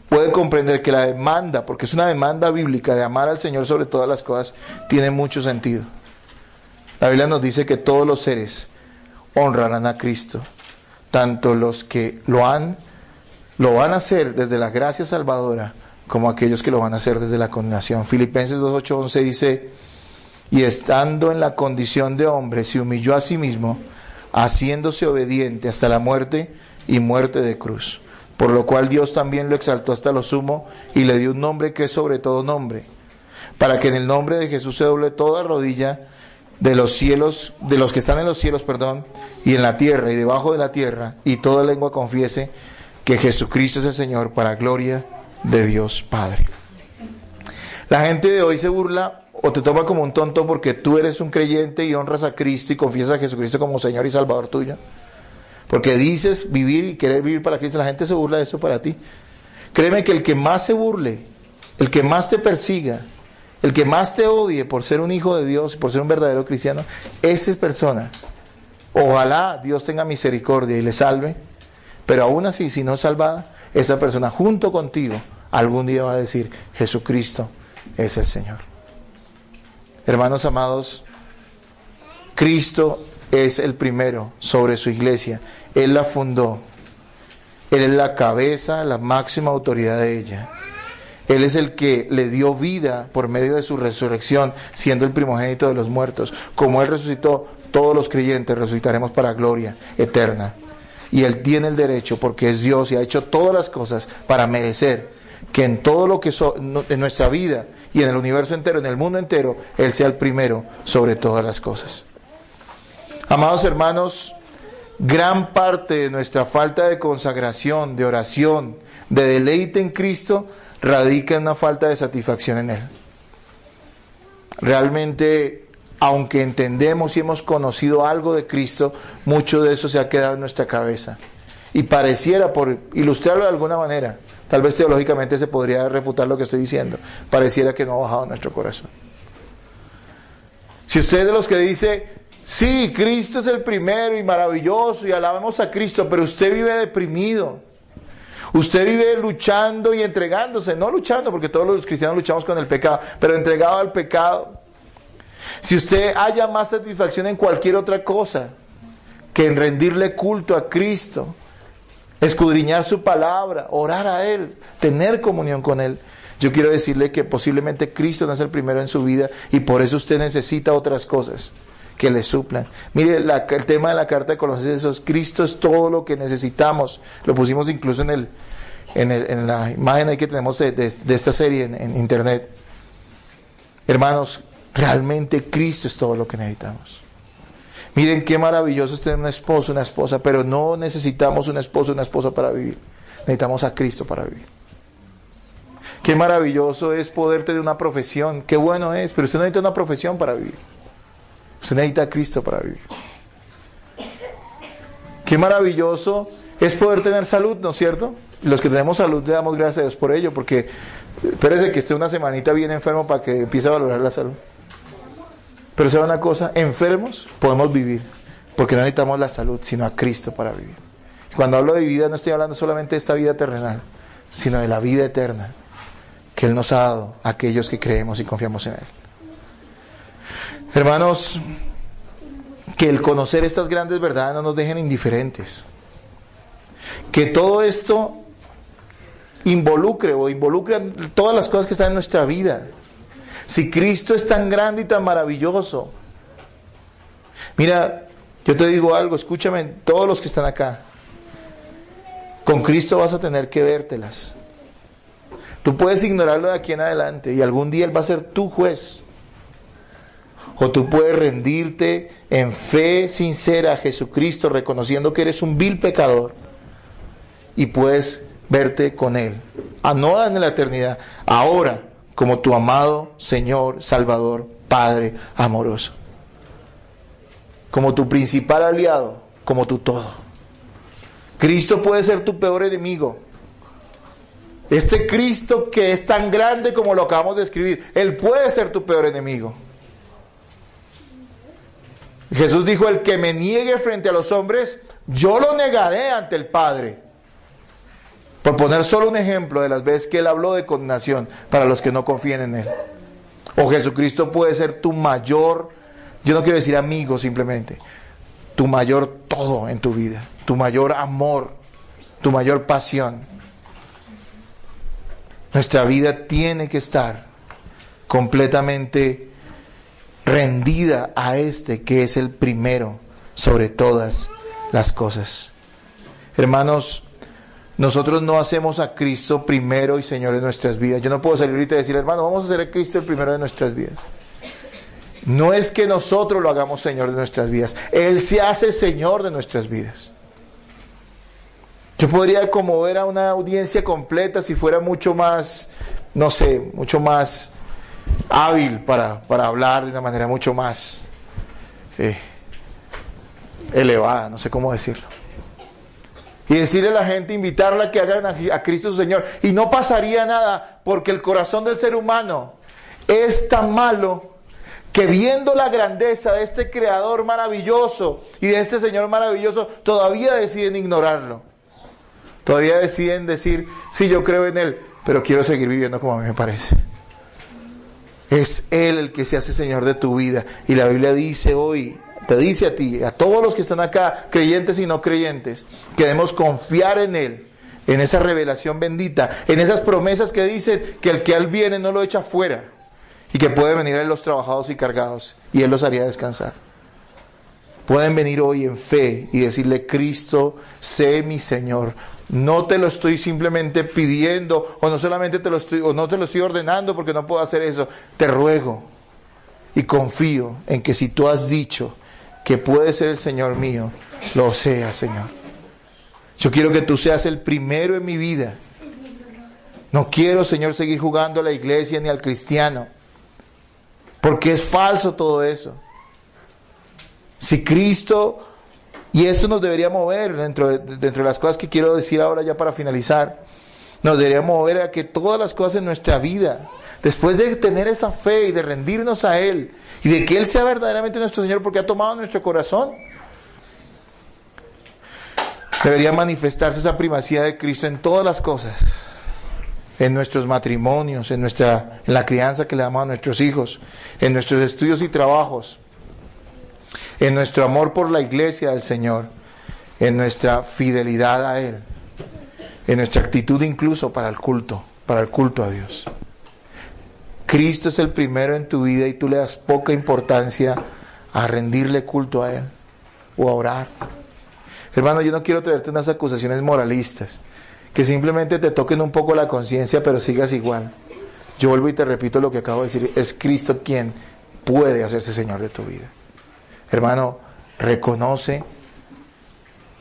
puede comprender que la demanda, porque es una demanda bíblica de amar al Señor sobre todas las cosas, tiene mucho sentido. La Biblia nos dice que todos los seres honrarán a Cristo, tanto los que lo van a hacer desde la gracia salvadora, como aquellos que lo van a hacer desde la condenación. Filipenses 2:8-11 dice: y estando en la condición de hombre, se humilló a sí mismo, haciéndose obediente hasta la muerte y muerte de cruz. Por lo cual Dios también lo exaltó hasta lo sumo y le dio un nombre que es sobre todo nombre, para que en el nombre de Jesús se doble toda rodilla de los cielos, de los que están en los cielos, y en la tierra y debajo de la tierra, y toda lengua confiese que Jesucristo es el Señor, para gloria de Dios Padre. La gente de hoy se burla o te toma como un tonto porque tú eres un creyente y honras a Cristo y confiesas a Jesucristo como Señor y Salvador tuyo. Porque dices vivir y querer vivir para Cristo. La gente se burla de eso para ti. Créeme que el que más se burle, el que más te persiga, el que más te odie por ser un hijo de Dios, por ser un verdadero cristiano, esa persona, ojalá Dios tenga misericordia y le salve, pero aún así, si no es salvada, esa persona junto contigo algún día va a decir: Jesucristo es el Señor. Hermanos amados, Cristo es el primero sobre su iglesia. Él la fundó. Él es la cabeza, la máxima autoridad de ella. Él es el que le dio vida por medio de su resurrección, siendo el primogénito de los muertos. Como Él resucitó, todos los creyentes resucitaremos para gloria eterna. Y Él tiene el derecho, porque es Dios y ha hecho todas las cosas para merecer que en todo lo que en nuestra vida y en el universo entero, en el mundo entero, Él sea el primero sobre todas las cosas. Amados hermanos, gran parte de nuestra falta de consagración, de oración, de deleite en Cristo, radica en una falta de satisfacción en Él. Realmente, aunque entendemos y hemos conocido algo de Cristo, mucho de eso se ha quedado en nuestra cabeza. Y pareciera, por ilustrarlo de alguna manera, tal vez teológicamente se podría refutar lo que estoy diciendo, pareciera que no ha bajado en nuestro corazón. Si usted es de los que dice: sí, Cristo es el primero y maravilloso y alabamos a Cristo, pero usted vive deprimido, usted vive luchando y entregándose, no luchando, porque todos los cristianos luchamos con el pecado, pero entregado al pecado. Si usted haya más satisfacción en cualquier otra cosa que en rendirle culto a Cristo, escudriñar su palabra, orar a Él, tener comunión con Él, yo quiero decirle que posiblemente Cristo no es el primero en su vida y por eso usted necesita otras cosas que le suplan. Mire, el tema de la carta de Colosenses es: Cristo es todo lo que necesitamos. Lo pusimos incluso en la imagen ahí que tenemos de esta serie en internet. Hermanos, realmente Cristo es todo lo que necesitamos. Miren qué maravilloso es tener un esposo, una esposa, pero no necesitamos un esposo, una esposa para vivir. Necesitamos a Cristo para vivir. Qué maravilloso es poder tener una profesión, qué bueno es, pero usted no necesita una profesión para vivir. Usted necesita a Cristo para vivir. Qué maravilloso es poder tener salud, ¿no es cierto? Y los que tenemos salud le damos gracias a Dios por ello, porque espérese que esté una semanita bien enfermo para que empiece a valorar la salud. Pero ¿sabe una cosa? Enfermos podemos vivir, porque no necesitamos la salud, sino a Cristo para vivir. Y cuando hablo de vida, no estoy hablando solamente de esta vida terrenal, sino de la vida eterna que Él nos ha dado a aquellos que creemos y confiamos en Él. Hermanos, que el conocer estas grandes verdades no nos dejen indiferentes. Que todo esto involucre todas las cosas que están en nuestra vida. Si Cristo es tan grande y tan maravilloso, mira, yo te digo algo, escúchame, todos los que están acá, con Cristo vas a tener que vértelas. Tú puedes ignorarlo de aquí en adelante y algún día Él va a ser tu juez. O tú puedes rendirte en fe sincera a Jesucristo, reconociendo que eres un vil pecador, y puedes verte con Él, no en la eternidad, ahora, como tu amado Señor, Salvador, Padre amoroso, como tu principal aliado, como tu todo. Cristo puede ser tu peor enemigo. Este Cristo que es tan grande como lo acabamos de escribir, Él puede ser tu peor enemigo. Jesús dijo: el que me niegue frente a los hombres, yo lo negaré ante el Padre. Por poner solo un ejemplo de las veces que Él habló de condenación para los que no confíen en Él. O Jesucristo puede ser tu mayor, Yo no quiero decir amigo simplemente. Tu mayor todo en tu vida, tu mayor amor, tu mayor pasión. Nuestra vida tiene que estar completamente rendida a este que es el primero sobre todas las cosas. Hermanos, nosotros no hacemos a Cristo primero y Señor de nuestras vidas. Yo no puedo salir ahorita y decir, hermano, vamos a hacer a Cristo el primero de nuestras vidas. No es que nosotros lo hagamos Señor de nuestras vidas. Él se hace Señor de nuestras vidas. Yo podría conmover a una audiencia completa si fuera mucho más, no sé, mucho más hábil para hablar de una manera mucho más elevada, no sé cómo decirlo. Y decirle a la gente, invitarla a que hagan a Cristo su Señor. Y no pasaría nada, porque el corazón del ser humano es tan malo que viendo la grandeza de este Creador maravilloso y de este Señor maravilloso, todavía deciden ignorarlo. Todavía deciden decir, sí, yo creo en Él, pero quiero seguir viviendo como a mí me parece. Es Él el que se hace Señor de tu vida. Y la Biblia dice hoy, te dice a ti, a todos los que están acá, creyentes y no creyentes, que debemos confiar en Él, en esa revelación bendita, en esas promesas que dicen que el que Él viene no lo echa fuera, y que puede venir a Él los trabajados y cargados, y Él los haría descansar. Pueden venir hoy en fe y decirle, Cristo, sé mi Señor. No te lo estoy simplemente pidiendo, o no solamente te lo estoy ordenando porque no puedo hacer eso. Te ruego y confío en que si tú has dicho que puede ser el Señor mío, lo sea, Señor. Yo quiero que tú seas el primero en mi vida. No quiero, Señor, seguir jugando a la iglesia ni al cristiano, porque es falso todo eso. Si Cristo, y esto nos debería mover dentro de las cosas que quiero decir ahora ya para finalizar, nos debería mover a que todas las cosas en nuestra vida, después de tener esa fe y de rendirnos a Él, y de que Él sea verdaderamente nuestro Señor porque ha tomado nuestro corazón, debería manifestarse esa primacía de Cristo en todas las cosas, en nuestros matrimonios, en la crianza que le damos a nuestros hijos, en nuestros estudios y trabajos, en nuestro amor por la iglesia del Señor, en nuestra fidelidad a Él, en nuestra actitud incluso para el culto a Dios. Cristo es el primero en tu vida y tú le das poca importancia a rendirle culto a Él o a orar. Hermano, yo no quiero traerte unas acusaciones moralistas que simplemente te toquen un poco la conciencia pero sigas igual. Yo vuelvo y te repito lo que acabo de decir, es Cristo quien puede hacerse Señor de tu vida. Hermano, reconoce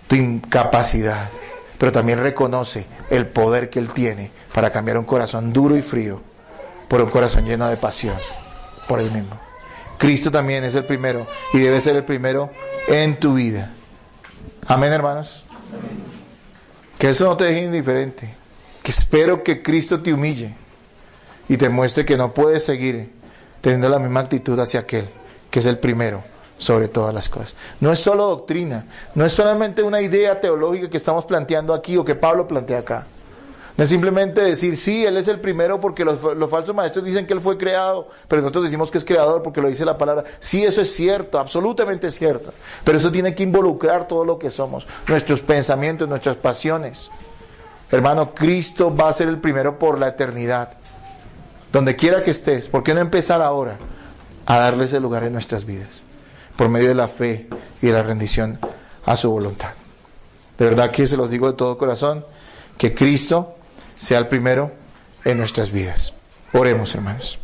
tu incapacidad, pero también reconoce el poder que Él tiene para cambiar un corazón duro y frío por un corazón lleno de pasión por Él mismo. Cristo también es el primero y debe ser el primero en tu vida. Amén, hermanos. Que eso no te deje indiferente. Que espero que Cristo te humille y te muestre que no puedes seguir teniendo la misma actitud hacia aquel que es el primero sobre todas las cosas. No es solo doctrina, no es solamente una idea teológica que estamos planteando aquí o que Pablo plantea acá. No es simplemente decir, sí, Él es el primero porque los falsos maestros dicen que Él fue creado, pero nosotros decimos que es creador porque lo dice la palabra. Sí, eso es cierto, absolutamente cierto, pero eso tiene que involucrar todo lo que somos, nuestros pensamientos, nuestras pasiones. Hermano, Cristo va a ser el primero por la eternidad. Donde quiera que estés, ¿por qué no empezar ahora a darle ese lugar en nuestras vidas? Por medio de la fe y de la rendición a su voluntad. De verdad que se los digo de todo corazón, que Cristo sea el primero en nuestras vidas. Oremos, hermanos.